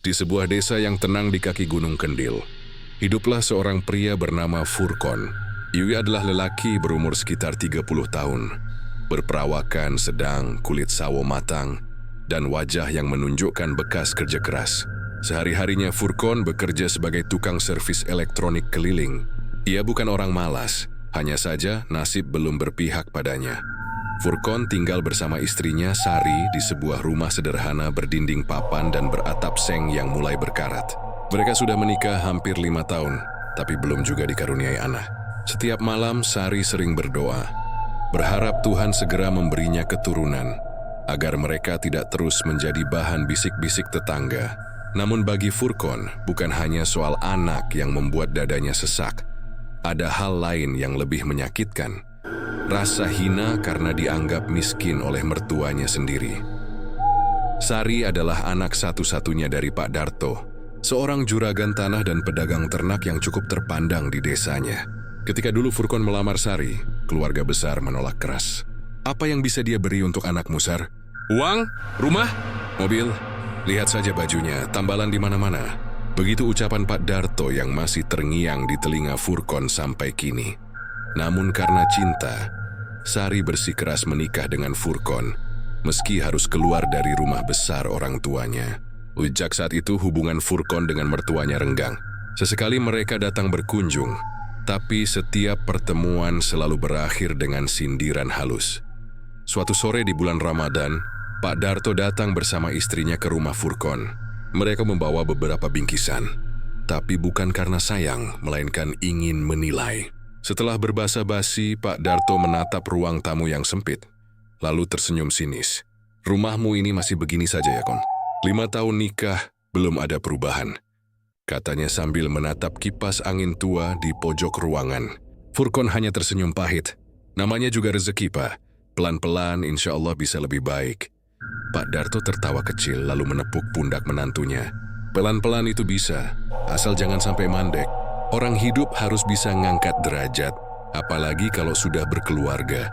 Di sebuah desa yang tenang di kaki Gunung Kendil, hiduplah seorang pria bernama Furqon. Ia adalah lelaki berumur sekitar 30 tahun, berperawakan sedang, kulit sawo matang, dan wajah yang menunjukkan bekas kerja keras. Sehari-harinya Furqon bekerja sebagai tukang servis elektronik keliling. Ia bukan orang malas, hanya saja nasib belum berpihak padanya. Furqon tinggal bersama istrinya Sari di sebuah rumah sederhana berdinding papan dan beratap seng yang mulai berkarat. Mereka sudah menikah hampir 5 tahun, tapi belum juga dikaruniai anak. Setiap malam Sari sering berdoa, berharap Tuhan segera memberinya keturunan, agar mereka tidak terus menjadi bahan bisik-bisik tetangga. Namun bagi Furqon, bukan hanya soal anak yang membuat dadanya sesak, ada hal lain yang lebih menyakitkan. Rasa hina karena dianggap miskin oleh mertuanya sendiri. Sari adalah anak satu-satunya dari Pak Darto, seorang juragan tanah dan pedagang ternak yang cukup terpandang di desanya. Ketika dulu Furqon melamar Sari, keluarga besar menolak keras. Apa yang bisa dia beri untuk anakmu, Sar? Uang? Rumah? Mobil? Lihat saja bajunya, tambalan di mana-mana. Begitu ucapan Pak Darto yang masih terngiang di telinga Furqon sampai kini. Namun karena cinta, Sari bersikeras menikah dengan Furqon, meski harus keluar dari rumah besar orang tuanya. Sejak saat itu hubungan Furqon dengan mertuanya renggang. Sesekali mereka datang berkunjung, tapi setiap pertemuan selalu berakhir dengan sindiran halus. Suatu sore di bulan Ramadan, Pak Darto datang bersama istrinya ke rumah Furqon. Mereka membawa beberapa bingkisan, tapi bukan karena sayang, melainkan ingin menilai. Setelah berbasa-basi, Pak Darto menatap ruang tamu yang sempit, lalu tersenyum sinis. Rumahmu ini masih begini saja ya, Kon? 5 tahun nikah, belum ada perubahan, katanya sambil menatap kipas angin tua di pojok ruangan. Furqon hanya tersenyum pahit. Namanya juga rezeki, Pak. Pelan-pelan insya Allah bisa lebih baik. Pak Darto tertawa kecil lalu menepuk pundak menantunya. Pelan-pelan itu bisa, asal jangan sampai mandek. Orang hidup harus bisa ngangkat derajat, apalagi kalau sudah berkeluarga.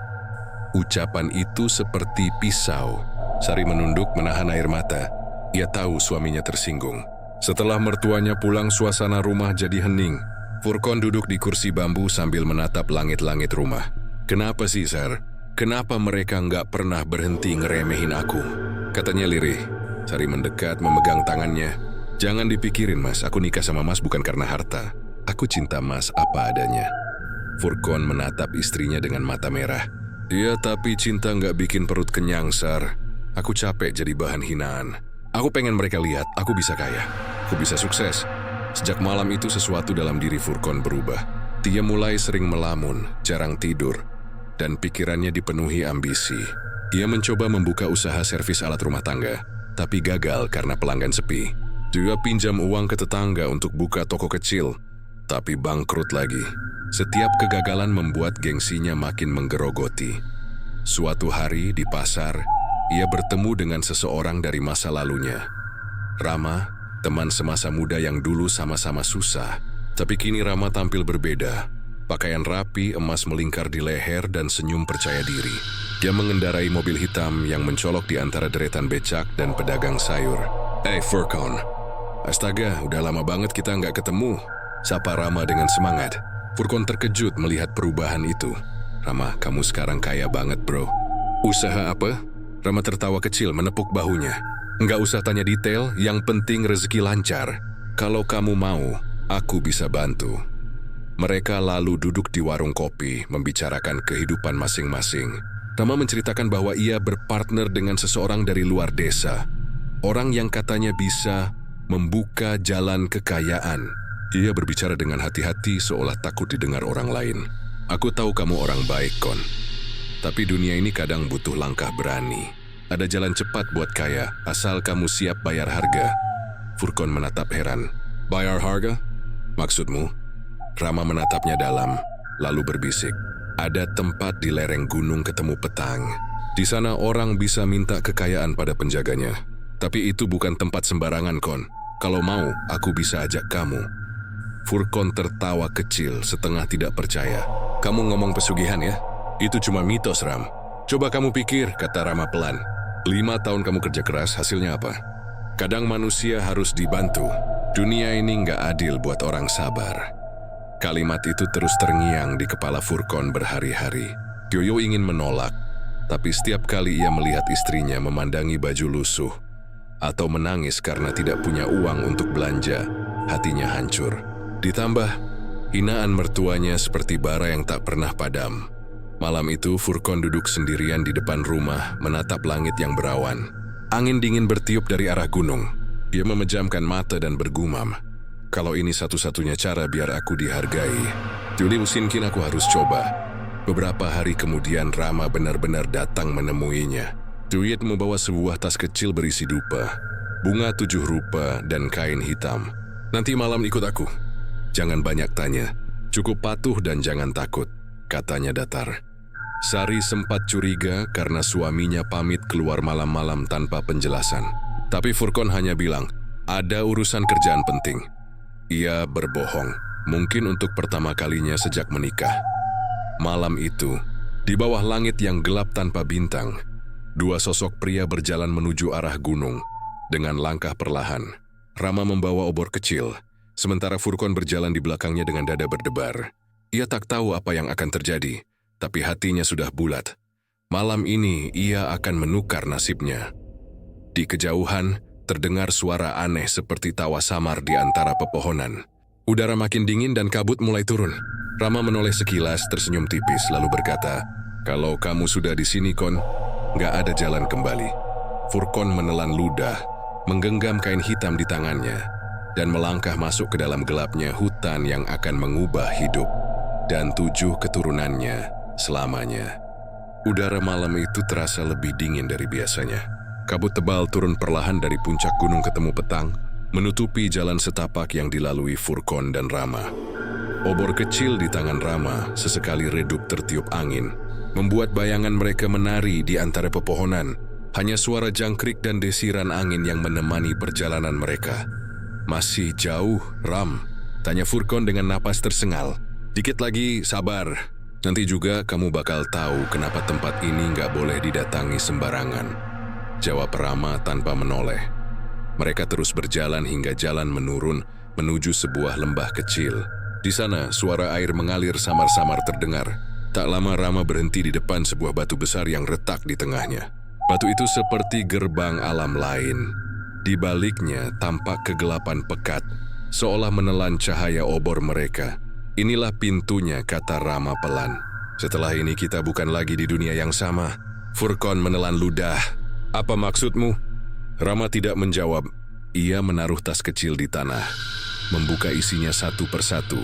Ucapan itu seperti pisau. Sari menunduk menahan air mata. Ia tahu suaminya tersinggung. Setelah mertuanya pulang, suasana rumah jadi hening. Furqon duduk di kursi bambu sambil menatap langit-langit rumah. Kenapa sih, Sar? Kenapa mereka nggak pernah berhenti ngeremehin aku? Katanya lirih. Sari mendekat memegang tangannya. Jangan dipikirin, Mas. Aku nikah sama Mas bukan karena harta. Aku cinta Mas apa adanya. Furqon menatap istrinya dengan mata merah. Iya, tapi cinta nggak bikin perut kenyang, Sar. Aku capek jadi bahan hinaan. Aku pengen mereka lihat, aku bisa kaya. Aku bisa sukses. Sejak malam itu sesuatu dalam diri Furqon berubah. Dia mulai sering melamun, jarang tidur, dan pikirannya dipenuhi ambisi. Ia mencoba membuka usaha servis alat rumah tangga, tapi gagal karena pelanggan sepi. Dia pinjam uang ke tetangga untuk buka toko kecil, tapi bangkrut lagi. Setiap kegagalan membuat gengsinya makin menggerogoti. Suatu hari di pasar, ia bertemu dengan seseorang dari masa lalunya. Rama, teman semasa muda yang dulu sama-sama susah. Tapi kini Rama tampil berbeda. Pakaian rapi, emas melingkar di leher, dan senyum percaya diri. Dia mengendarai mobil hitam yang mencolok di antara deretan becak dan pedagang sayur. Furqon. Astaga, udah lama banget kita nggak ketemu. Sapa Rama dengan semangat. Furqon terkejut melihat perubahan itu. Rama, kamu sekarang kaya banget, bro. Usaha apa? Rama tertawa kecil menepuk bahunya. Nggak usah tanya detail, yang penting rezeki lancar. Kalau kamu mau, aku bisa bantu. Mereka lalu duduk di warung kopi, membicarakan kehidupan masing-masing. Rama menceritakan bahwa ia berpartner dengan seseorang dari luar desa. Orang yang katanya bisa membuka jalan kekayaan. Ia berbicara dengan hati-hati seolah takut didengar orang lain. Aku tahu kamu orang baik, Kon. Tapi dunia ini kadang butuh langkah berani. Ada jalan cepat buat kaya, asal kamu siap bayar harga. Furqon menatap heran. Bayar harga? Maksudmu? Rama menatapnya dalam, lalu berbisik. Ada tempat di lereng gunung ketemu petang. Di sana orang bisa minta kekayaan pada penjaganya. Tapi itu bukan tempat sembarangan, Kon. Kalau mau, aku bisa ajak kamu. Furqon tertawa kecil, setengah tidak percaya. Kamu ngomong pesugihan ya? Itu cuma mitos, Ram. Coba kamu pikir, kata Rama pelan. 5 tahun kamu kerja keras, hasilnya apa? Kadang manusia harus dibantu. Dunia ini nggak adil buat orang sabar. Kalimat itu terus terngiang di kepala Furkon berhari-hari. Yoyo ingin menolak, tapi setiap kali ia melihat istrinya memandangi baju lusuh atau menangis karena tidak punya uang untuk belanja, hatinya hancur. Ditambah, hinaan mertuanya seperti bara yang tak pernah padam. Malam itu, Furkon duduk sendirian di depan rumah, menatap langit yang berawan. Angin dingin bertiup dari arah gunung. Dia memejamkan mata dan bergumam, "Kalau ini satu-satunya cara biar aku dihargai, jadi mungkin aku harus coba." Beberapa hari kemudian Rama benar-benar datang menemuinya. Duyit membawa sebuah tas kecil berisi dupa, bunga 7 rupa, dan kain hitam. "Nanti malam ikut aku. Jangan banyak tanya, cukup patuh dan jangan takut," katanya datar. Sari sempat curiga karena suaminya pamit keluar malam-malam tanpa penjelasan. Tapi Furkon hanya bilang, "Ada urusan kerjaan penting." Ia berbohong, mungkin untuk pertama kalinya sejak menikah. Malam itu, di bawah langit yang gelap tanpa bintang, 2 sosok pria berjalan menuju arah gunung dengan langkah perlahan. Rama membawa obor kecil, sementara Furkon berjalan di belakangnya dengan dada berdebar. Ia tak tahu apa yang akan terjadi, tapi hatinya sudah bulat. Malam ini ia akan menukar nasibnya. Di kejauhan, terdengar suara aneh seperti tawa samar di antara pepohonan. Udara makin dingin dan kabut mulai turun. Rama menoleh sekilas, tersenyum tipis, lalu berkata, "Kalau kamu sudah di sini, Kon, nggak ada jalan kembali." Furkon menelan ludah, menggenggam kain hitam di tangannya, dan melangkah masuk ke dalam gelapnya hutan yang akan mengubah hidup dan 7 keturunannya selamanya. Udara malam itu terasa lebih dingin dari biasanya. Kabut tebal turun perlahan dari puncak gunung ketemu petang, menutupi jalan setapak yang dilalui Furkon dan Rama. Obor kecil di tangan Rama sesekali redup tertiup angin, membuat bayangan mereka menari di antara pepohonan. Hanya suara jangkrik dan desiran angin yang menemani perjalanan mereka. "Masih jauh, Ram?" tanya Furkon dengan napas tersengal. "Dikit lagi, sabar. Nanti juga kamu bakal tahu kenapa tempat ini nggak boleh didatangi sembarangan," jawab Rama tanpa menoleh. Mereka terus berjalan hingga jalan menurun menuju sebuah lembah kecil. Di sana, suara air mengalir samar-samar terdengar. Tak lama Rama berhenti di depan sebuah batu besar yang retak di tengahnya. Batu itu seperti gerbang alam lain. Di baliknya tampak kegelapan pekat, seolah menelan cahaya obor mereka. "Inilah pintunya," kata Rama pelan. "Setelah ini kita bukan lagi di dunia yang sama." Furkon menelan ludah. "Apa maksudmu?" Rama tidak menjawab. Ia menaruh tas kecil di tanah, membuka isinya satu persatu.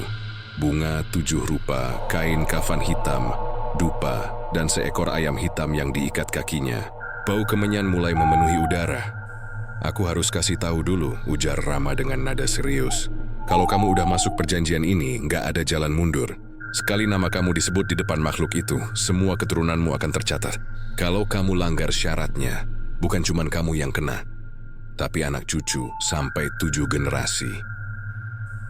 Bunga 7 rupa, kain kafan hitam, dupa, dan seekor ayam hitam yang diikat kakinya. Bau kemenyan mulai memenuhi udara. "Aku harus kasih tahu dulu," ujar Rama dengan nada serius. "Kalau kamu udah masuk perjanjian ini, nggak ada jalan mundur. Sekali nama kamu disebut di depan makhluk itu, semua keturunanmu akan tercatat. Kalau kamu langgar syaratnya, bukan cuma kamu yang kena, tapi anak cucu sampai 7 generasi.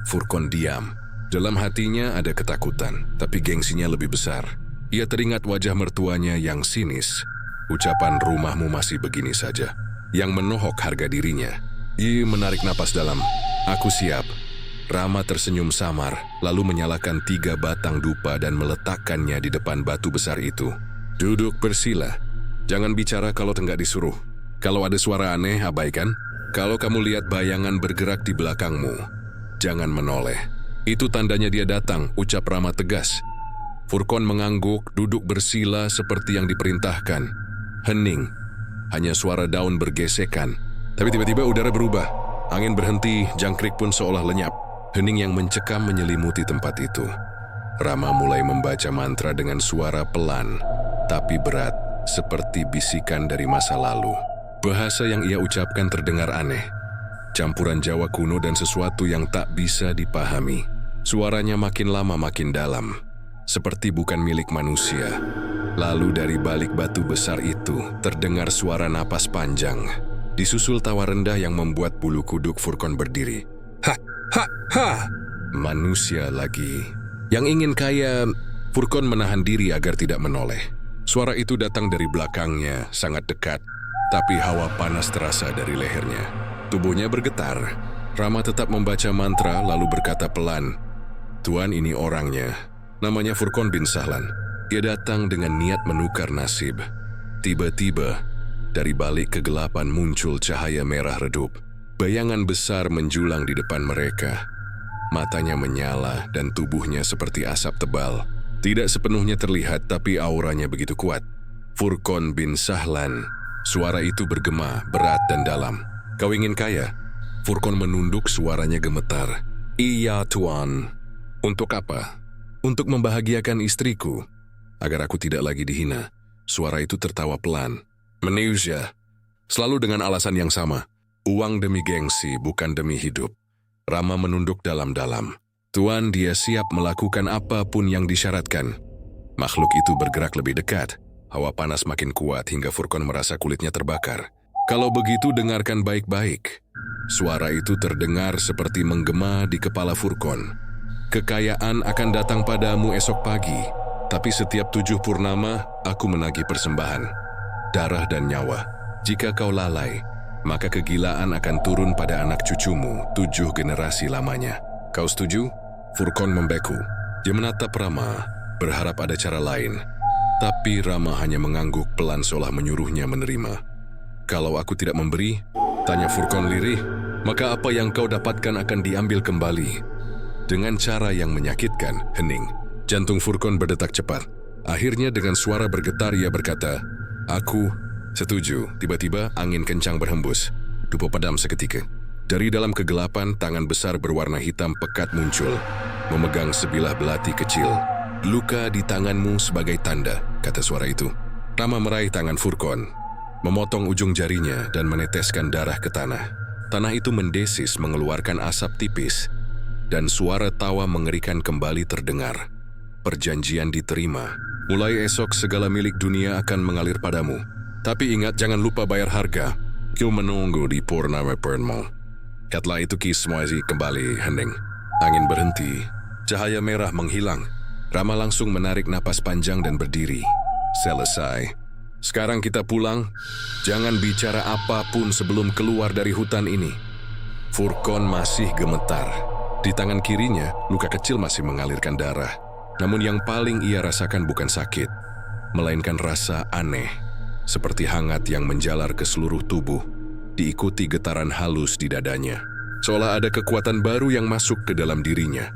Furkon diam. Dalam hatinya ada ketakutan, tapi gengsinya lebih besar. Ia teringat wajah mertuanya yang sinis. Ucapan "rumahmu masih begini saja" yang menohok harga dirinya. Ia menarik napas dalam. "Aku siap." Rama tersenyum samar, lalu menyalakan 3 batang dupa dan meletakkannya di depan batu besar itu. "Duduk bersila. Jangan bicara kalau enggak disuruh. Kalau ada suara aneh, abaikan. Kalau kamu lihat bayangan bergerak di belakangmu, jangan menoleh. Itu tandanya dia datang," ucap Rama tegas. Furkon mengangguk, duduk bersila seperti yang diperintahkan. Hening. Hanya suara daun bergesekan. Tapi tiba-tiba udara berubah. Angin berhenti, jangkrik pun seolah lenyap. Hening yang mencekam menyelimuti tempat itu. Rama mulai membaca mantra dengan suara pelan, tapi berat, seperti bisikan dari masa lalu. Bahasa yang ia ucapkan terdengar aneh. Campuran Jawa kuno dan sesuatu yang tak bisa dipahami. Suaranya makin lama makin dalam, seperti bukan milik manusia. Lalu dari balik batu besar itu terdengar suara napas panjang, disusul tawa rendah yang membuat bulu kuduk Furkon berdiri. "Ha, ha, ha!" Manusia lagi. Yang ingin kaya, Furkon menahan diri agar tidak menoleh. Suara itu datang dari belakangnya, sangat dekat, tapi hawa panas terasa dari lehernya. Tubuhnya bergetar. Rama tetap membaca mantra lalu berkata pelan, "Tuan, ini orangnya. Namanya Furqon bin Sahlan. Dia datang dengan niat menukar nasib." Tiba-tiba, dari balik kegelapan muncul cahaya merah redup. Bayangan besar menjulang di depan mereka. Matanya menyala dan tubuhnya seperti asap tebal. Tidak sepenuhnya terlihat, tapi auranya begitu kuat. Furqon bin Sahlan. Suara itu bergema, berat dan dalam. "Kau ingin kaya?" Furqon menunduk, suaranya gemetar. "Iya, Tuan." "Untuk apa?" "Untuk membahagiakan istriku, agar aku tidak lagi dihina." Suara itu tertawa pelan. "Manusia, selalu dengan alasan yang sama. Uang demi gengsi, bukan demi hidup." Rama menunduk dalam-dalam. "Tuan, dia siap melakukan apapun yang disyaratkan." Makhluk itu bergerak lebih dekat. Hawa panas makin kuat hingga Furqon merasa kulitnya terbakar. "Kalau begitu, dengarkan baik-baik." Suara itu terdengar seperti menggema di kepala Furqon. "Kekayaan akan datang padamu esok pagi, tapi setiap 7 purnama aku menagih persembahan, darah dan nyawa. Jika kau lalai, maka kegilaan akan turun pada anak cucumu 7 generasi lamanya. Kau setuju?" Furqon membeku. Dia menatap Rama, berharap ada cara lain. Tapi Rama hanya mengangguk pelan seolah menyuruhnya menerima. "Kalau aku tidak memberi," tanya Furqon lirih, "maka apa yang kau dapatkan akan diambil kembali." Dengan cara yang menyakitkan, hening. Jantung Furqon berdetak cepat. Akhirnya dengan suara bergetar ia berkata, "Aku setuju." Tiba-tiba angin kencang berhembus. Dupa padam seketika. Dari dalam kegelapan, tangan besar berwarna hitam pekat muncul, memegang sebilah belati kecil. "Luka di tanganmu sebagai tanda," kata suara itu. Rama meraih tangan Furqon, memotong ujung jarinya dan meneteskan darah ke tanah. Tanah itu mendesis mengeluarkan asap tipis, dan suara tawa mengerikan kembali terdengar. "Perjanjian diterima. Mulai esok segala milik dunia akan mengalir padamu. Tapi ingat, jangan lupa bayar harga. Kau menunggu di Purnama Purnma." Setelah itu Kismoezi kembali hening. Angin berhenti, cahaya merah menghilang. Rama langsung menarik napas panjang dan berdiri. "Selesai. Sekarang kita pulang. Jangan bicara apapun sebelum keluar dari hutan ini." Furqon masih gemetar. Di tangan kirinya, luka kecil masih mengalirkan darah. Namun yang paling ia rasakan bukan sakit, melainkan rasa aneh, seperti hangat yang menjalar ke seluruh tubuh, diikuti getaran halus di dadanya. Seolah ada kekuatan baru yang masuk ke dalam dirinya.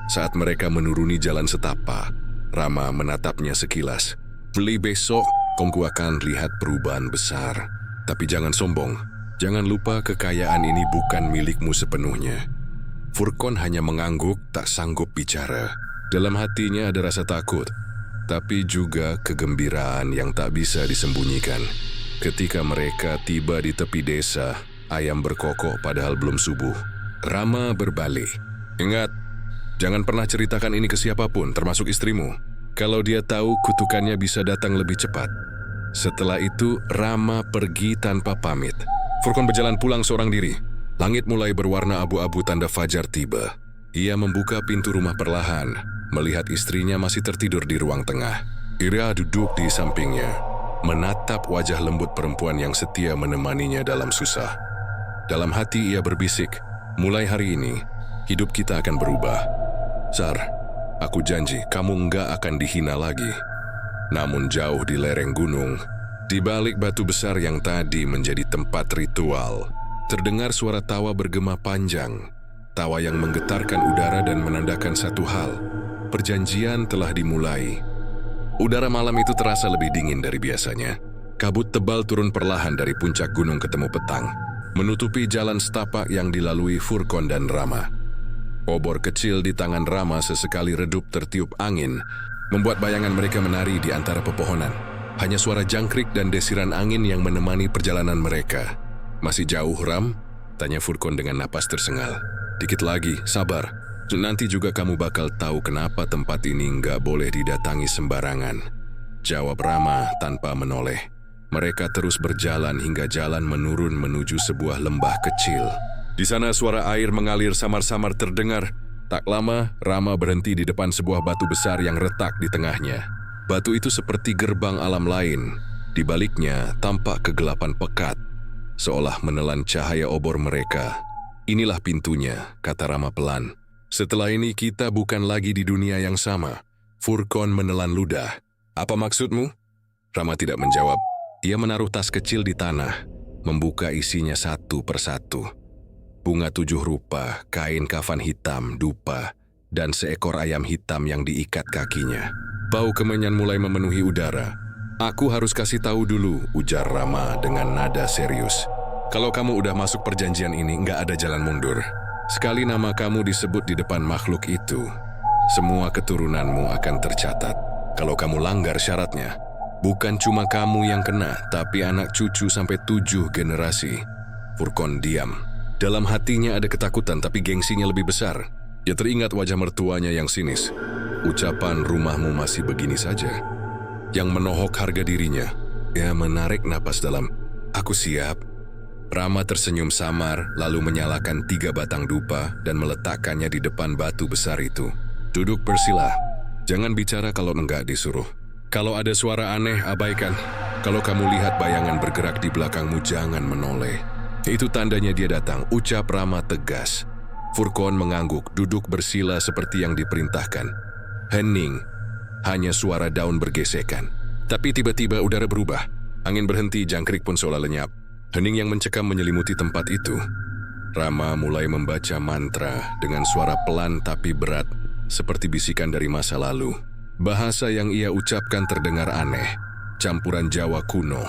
Saat mereka menuruni jalan setapak, Rama menatapnya sekilas. "Beli besok, kamu akan lihat perubahan besar. Tapi jangan sombong. Jangan lupa kekayaan ini bukan milikmu sepenuhnya." Furqon hanya mengangguk, tak sanggup bicara. Dalam hatinya ada rasa takut, tapi juga kegembiraan yang tak bisa disembunyikan. Ketika mereka tiba di tepi desa, ayam berkokok padahal belum subuh. Rama berbalik. "Ingat, jangan pernah ceritakan ini ke siapapun, termasuk istrimu. Kalau dia tahu, kutukannya bisa datang lebih cepat." Setelah itu, Rama pergi tanpa pamit. Furqon berjalan pulang seorang diri. Langit mulai berwarna abu-abu, tanda fajar tiba. Ia membuka pintu rumah perlahan, melihat istrinya masih tertidur di ruang tengah. Ira duduk di sampingnya, menatap wajah lembut perempuan yang setia menemaninya dalam susah. Dalam hati ia berbisik, "Mulai hari ini, hidup kita akan berubah. Sar, aku janji kamu enggak akan dihina lagi." Namun jauh di lereng gunung, di balik batu besar yang tadi menjadi tempat ritual, terdengar suara tawa bergema panjang. Tawa yang menggetarkan udara dan menandakan satu hal, perjanjian telah dimulai. Udara malam itu terasa lebih dingin dari biasanya. Kabut tebal turun perlahan dari puncak gunung ketemu petang, menutupi jalan setapak yang dilalui Furqon dan Rama. Obor kecil di tangan Rama sesekali redup tertiup angin, membuat bayangan mereka menari di antara pepohonan. Hanya suara jangkrik dan desiran angin yang menemani perjalanan mereka. "Masih jauh, Ram?" tanya Furqon dengan napas tersengal. "Dikit lagi, sabar. Nanti juga kamu bakal tahu kenapa tempat ini nggak boleh didatangi sembarangan," jawab Rama tanpa menoleh. Mereka terus berjalan hingga jalan menurun menuju sebuah lembah kecil. Di sana suara air mengalir samar-samar terdengar. Tak lama, Rama berhenti di depan sebuah batu besar yang retak di tengahnya. Batu itu seperti gerbang alam lain. Di baliknya tampak kegelapan pekat. seolah menelan cahaya obor mereka. Inilah pintunya, kata Rama pelan. Setelah ini kita bukan lagi di dunia yang sama. Furkon menelan ludah. Apa maksudmu? Rama tidak menjawab. Ia menaruh tas kecil di tanah, membuka isinya satu persatu. Bunga 7 rupa, kain kafan hitam, dupa, dan seekor ayam hitam yang diikat kakinya. Bau kemenyan mulai memenuhi udara. Aku harus kasih tahu dulu, ujar Rama dengan nada serius. Kalau kamu udah masuk perjanjian ini, nggak ada jalan mundur. Sekali nama kamu disebut di depan makhluk itu, semua keturunanmu akan tercatat. Kalau kamu langgar syaratnya, bukan cuma kamu yang kena, tapi anak cucu sampai 7 generasi. Furkon diam. Dalam hatinya ada ketakutan, tapi gengsinya lebih besar. Ia teringat wajah mertuanya yang sinis. Ucapan rumahmu masih begini saja. Yang menohok harga dirinya. Ia menarik napas dalam. Aku siap. Rama tersenyum samar, lalu menyalakan 3 batang dupa dan meletakkannya di depan batu besar itu. Duduk bersila. Jangan bicara kalau enggak disuruh. Kalau ada suara aneh, abaikan. Kalau kamu lihat bayangan bergerak di belakangmu, jangan menoleh. Itu tandanya dia datang, ucap Rama tegas. Furkon mengangguk, duduk bersila seperti yang diperintahkan. Hening. Hanya suara daun bergesekan. Tapi tiba-tiba udara berubah. Angin berhenti, jangkrik pun seolah lenyap. Hening yang mencekam menyelimuti tempat itu. Rama mulai membaca mantra dengan suara pelan tapi berat, seperti bisikan dari masa lalu. Bahasa yang ia ucapkan terdengar aneh, campuran Jawa kuno,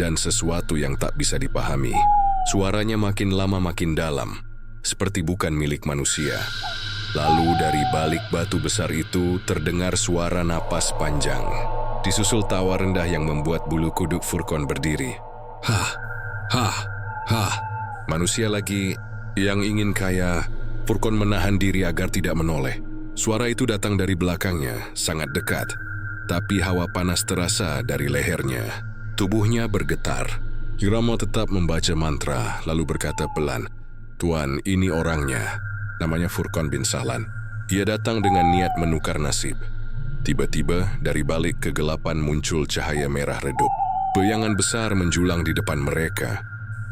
dan sesuatu yang tak bisa dipahami. Suaranya makin lama makin dalam, seperti bukan milik manusia. Lalu dari balik batu besar itu terdengar suara napas panjang, disusul tawa rendah yang membuat bulu kuduk Furkon berdiri. Hah, hah, hah. Manusia lagi yang ingin kaya. Furkon menahan diri agar tidak menoleh. Suara itu datang dari belakangnya, sangat dekat. Tapi hawa panas terasa dari lehernya. Tubuhnya bergetar. Rama tetap membaca mantra, lalu berkata pelan, Tuan, ini orangnya. Namanya Furkon bin Sahlan. Ia datang dengan niat menukar nasib. Tiba-tiba dari balik kegelapan muncul cahaya merah redup. Bayangan besar menjulang di depan mereka.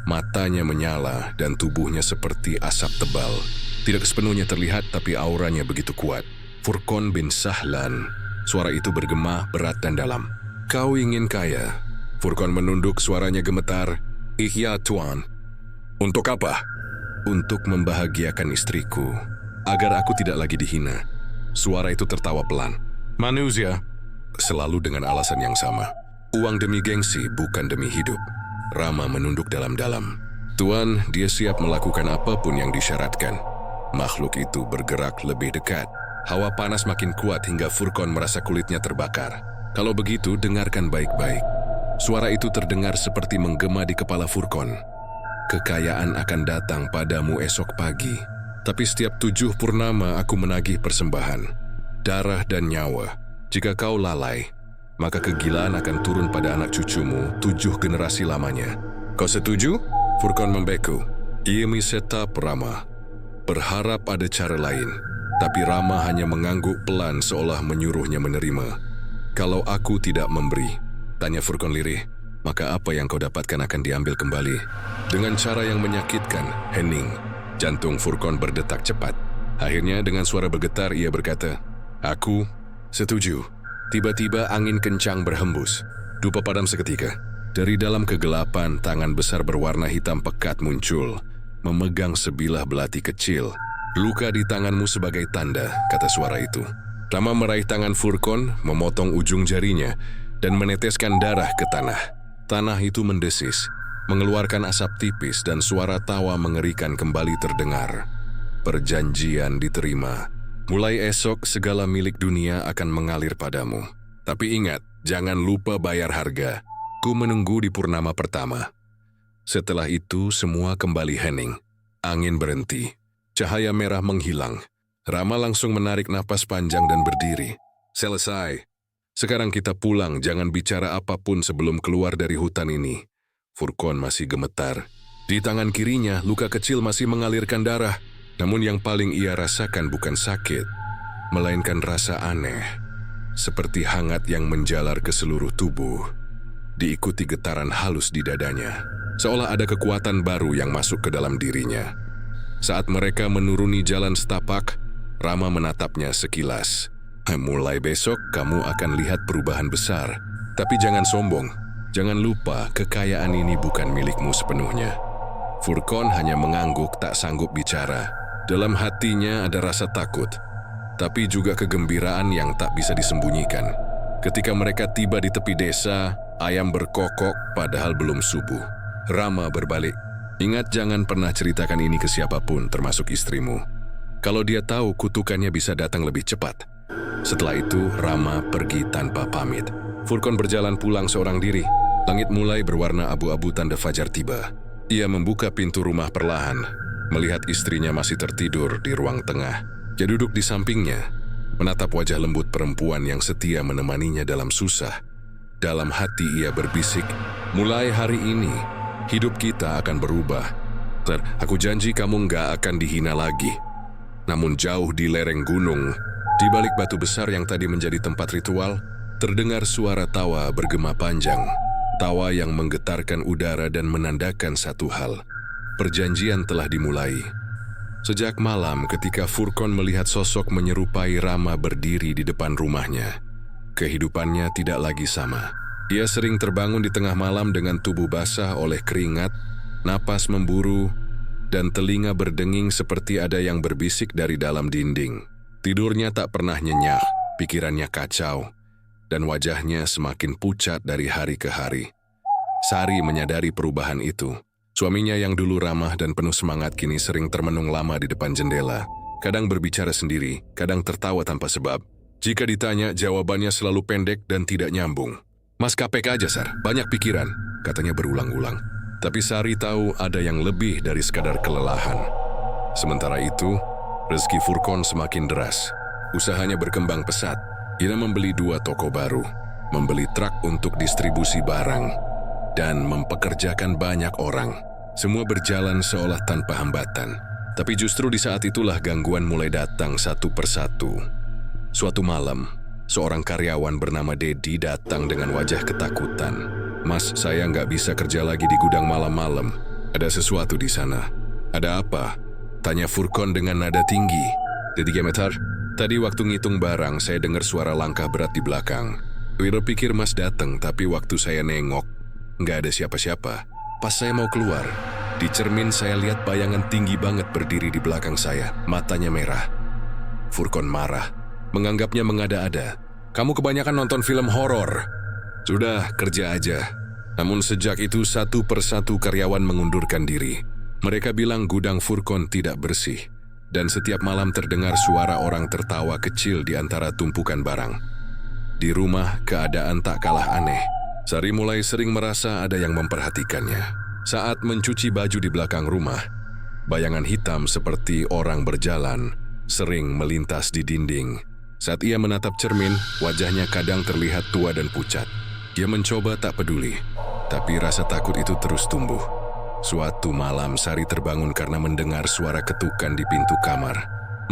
Matanya menyala dan tubuhnya seperti asap tebal. Tidak sepenuhnya terlihat, tapi auranya begitu kuat. Furkon bin Sahlan. Suara itu bergema berat dan dalam. Kau ingin kaya? Furkon menunduk, suaranya gemetar. Iya, Tuan. Untuk apa? Untuk membahagiakan istriku, agar aku tidak lagi dihina. Suara itu tertawa pelan. Manusia, selalu dengan alasan yang sama. Uang demi gengsi, bukan demi hidup. Rama menunduk dalam-dalam. Tuan, dia siap melakukan apapun yang disyaratkan. Makhluk itu bergerak lebih dekat. Hawa panas makin kuat hingga Furkon merasa kulitnya terbakar. Kalau begitu, dengarkan baik-baik. Suara itu terdengar seperti menggema di kepala Furkon. Kekayaan akan datang padamu esok pagi. Tapi setiap 7 purnama aku menagih persembahan. Darah dan nyawa. Jika kau lalai, maka kegilaan akan turun pada anak cucumu 7 generasi lamanya. Kau setuju? Furkon membeku. Ia setap Rama. Berharap ada cara lain. Tapi Rama hanya mengangguk pelan seolah menyuruhnya menerima. Kalau aku tidak memberi, tanya Furkon lirih, maka apa yang kau dapatkan akan diambil kembali. Dengan cara yang menyakitkan, hening. Jantung Furkon berdetak cepat. Akhirnya dengan suara bergetar ia berkata, Aku setuju. Tiba-tiba angin kencang berhembus. Dupa padam seketika. Dari dalam kegelapan, tangan besar berwarna hitam pekat muncul, memegang sebilah belati kecil. Luka di tanganmu sebagai tanda, kata suara itu. Rama meraih tangan Furkon, memotong ujung jarinya, dan meneteskan darah ke tanah. Tanah itu mendesis, mengeluarkan asap tipis dan suara tawa mengerikan kembali terdengar. Perjanjian diterima. Mulai esok segala milik dunia akan mengalir padamu. Tapi ingat, jangan lupa bayar harga. Ku menunggu di purnama pertama. Setelah itu semua kembali hening. Angin berhenti. Cahaya merah menghilang. Rama langsung menarik napas panjang dan berdiri. Selesai. Sekarang kita pulang, jangan bicara apapun sebelum keluar dari hutan ini. Furkon masih gemetar. Di tangan kirinya, luka kecil masih mengalirkan darah. Namun yang paling ia rasakan bukan sakit, melainkan rasa aneh. Seperti hangat yang menjalar ke seluruh tubuh. Diikuti getaran halus di dadanya. seolah ada kekuatan baru yang masuk ke dalam dirinya. Saat mereka menuruni jalan setapak, Rama menatapnya sekilas. Mulai besok kamu akan lihat perubahan besar. Tapi jangan sombong. Jangan lupa kekayaan ini bukan milikmu sepenuhnya. Furkon hanya mengangguk tak sanggup bicara. Dalam hatinya ada rasa takut, tapi juga kegembiraan yang tak bisa disembunyikan. Ketika mereka tiba di tepi desa, ayam berkokok padahal belum subuh. Rama berbalik. Ingat, jangan pernah ceritakan ini ke siapapun, termasuk istrimu. Kalau dia tahu, kutukannya bisa datang lebih cepat. Setelah itu, Rama pergi tanpa pamit. Furkon berjalan pulang seorang diri. Langit mulai berwarna abu-abu tanda fajar tiba. Ia membuka pintu rumah perlahan, melihat istrinya masih tertidur di ruang tengah. Dia duduk di sampingnya, menatap wajah lembut perempuan yang setia menemaninya dalam susah. Dalam hati ia berbisik, mulai hari ini, hidup kita akan berubah. Aku janji kamu nggak akan dihina lagi. Namun jauh di lereng gunung, di balik batu besar yang tadi menjadi tempat ritual, terdengar suara tawa bergema panjang. Tawa yang menggetarkan udara dan menandakan satu hal. Perjanjian telah dimulai. Sejak malam ketika Furkon melihat sosok menyerupai Rama berdiri di depan rumahnya, kehidupannya tidak lagi sama. Ia sering terbangun di tengah malam dengan tubuh basah oleh keringat, napas memburu, dan telinga berdenging seperti ada yang berbisik dari dalam dinding. Tidurnya tak pernah nyenyak, pikirannya kacau, dan wajahnya semakin pucat dari hari ke hari. Sari menyadari perubahan itu. Suaminya yang dulu ramah dan penuh semangat kini sering termenung lama di depan jendela. Kadang berbicara sendiri, kadang tertawa tanpa sebab. Jika ditanya, jawabannya selalu pendek dan tidak nyambung. "Mas KPK aja, Sar, banyak pikiran," katanya berulang-ulang. Tapi Sari tahu ada yang lebih dari sekadar kelelahan. Sementara itu, rezeki Furkon semakin deras. Usahanya berkembang pesat. Ia membeli 2 toko baru, membeli truk untuk distribusi barang, dan mempekerjakan banyak orang. Semua berjalan seolah tanpa hambatan. Tapi justru di saat itulah gangguan mulai datang satu persatu. Suatu malam, seorang karyawan bernama Dedi datang dengan wajah ketakutan. "Mas, saya nggak bisa kerja lagi di gudang malam-malam. Ada sesuatu di sana." "Ada apa?" tanya Furkon dengan nada tinggi. "Dedi Gemetar, tadi waktu ngitung barang, saya dengar suara langkah berat di belakang. Wiro pikir Mas datang, tapi waktu saya nengok, nggak ada siapa-siapa. Pas saya mau keluar, di cermin saya lihat bayangan tinggi banget berdiri di belakang saya, matanya merah." Furkon marah, menganggapnya mengada-ada. "Kamu kebanyakan nonton film horor. Sudah, kerja aja." Namun sejak itu satu persatu karyawan mengundurkan diri. Mereka bilang gudang Furkon tidak bersih, dan setiap malam terdengar suara orang tertawa kecil di antara tumpukan barang. Di rumah, keadaan tak kalah aneh. Sari mulai sering merasa ada yang memperhatikannya. Saat mencuci baju di belakang rumah, bayangan hitam seperti orang berjalan sering melintas di dinding. Saat ia menatap cermin, wajahnya kadang terlihat tua dan pucat. Dia mencoba tak peduli, tapi rasa takut itu terus tumbuh. Suatu malam, Sari terbangun karena mendengar suara ketukan di pintu kamar.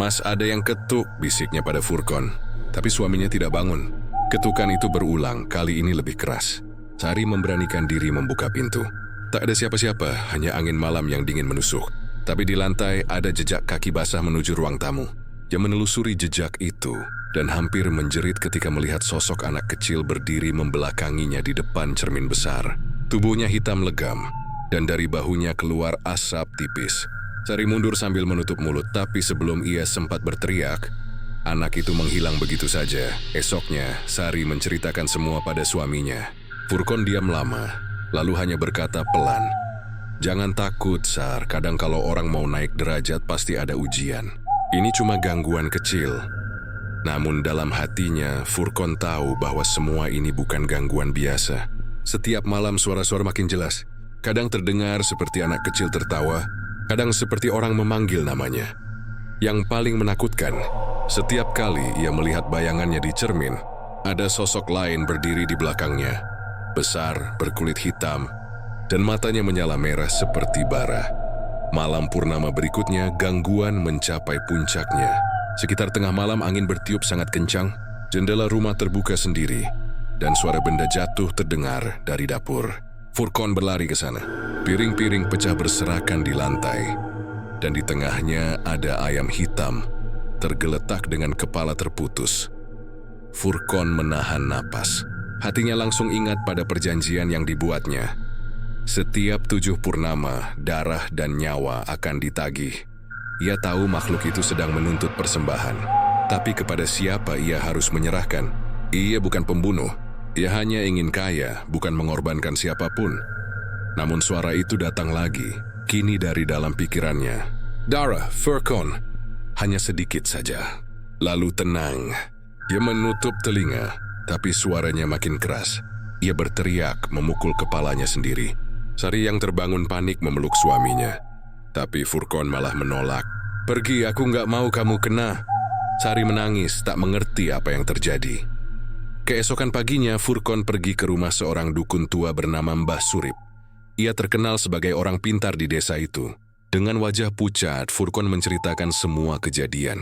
"Mas, ada yang ketuk," bisiknya pada Furkon. Tapi suaminya tidak bangun. Ketukan itu berulang, kali ini lebih keras. Sari memberanikan diri membuka pintu. Tak ada siapa-siapa, hanya angin malam yang dingin menusuk. Tapi di lantai ada jejak kaki basah menuju ruang tamu. Dia menelusuri jejak itu dan hampir menjerit ketika melihat sosok anak kecil berdiri membelakanginya di depan cermin besar. Tubuhnya hitam legam, dan dari bahunya keluar asap tipis. Sari mundur sambil menutup mulut, tapi sebelum ia sempat berteriak, anak itu menghilang begitu saja. Esoknya, Sari menceritakan semua pada suaminya. Furkon diam lama, lalu hanya berkata pelan, "Jangan takut, Sar. Kadang kalau orang mau naik derajat pasti ada ujian. Ini cuma gangguan kecil." Namun dalam hatinya, Furkon tahu bahwa semua ini bukan gangguan biasa. Setiap malam suara-suara makin jelas. Kadang terdengar seperti anak kecil tertawa, kadang seperti orang memanggil namanya. Yang paling menakutkan, setiap kali ia melihat bayangannya di cermin, ada sosok lain berdiri di belakangnya. Besar, berkulit hitam, dan matanya menyala merah seperti bara. Malam purnama berikutnya, gangguan mencapai puncaknya. Sekitar tengah malam angin bertiup sangat kencang, jendela rumah terbuka sendiri, dan suara benda jatuh terdengar dari dapur. Furkon berlari ke sana. Piring-piring pecah berserakan di lantai. Dan di tengahnya ada ayam hitam, tergeletak dengan kepala terputus. Furkon menahan napas. Hatinya langsung ingat pada perjanjian yang dibuatnya. Setiap 7 purnama, darah dan nyawa akan ditagih. Ia tahu makhluk itu sedang menuntut persembahan. Tapi kepada siapa ia harus menyerahkan? Ia bukan pembunuh. Ia hanya ingin kaya, bukan mengorbankan siapapun. Namun suara itu datang lagi, kini dari dalam pikirannya. Darah, Furkon. Hanya sedikit saja. Lalu tenang. Ia menutup telinga, tapi suaranya makin keras. Ia berteriak, memukul kepalanya sendiri. Sari yang terbangun panik memeluk suaminya. Tapi Furkon malah menolak. Pergi, aku nggak mau kamu kena. Sari menangis, tak mengerti apa yang terjadi. Keesokan paginya, Furkon pergi ke rumah seorang dukun tua bernama Mbah Surip. Ia terkenal sebagai orang pintar di desa itu. Dengan wajah pucat, Furkon menceritakan semua kejadian.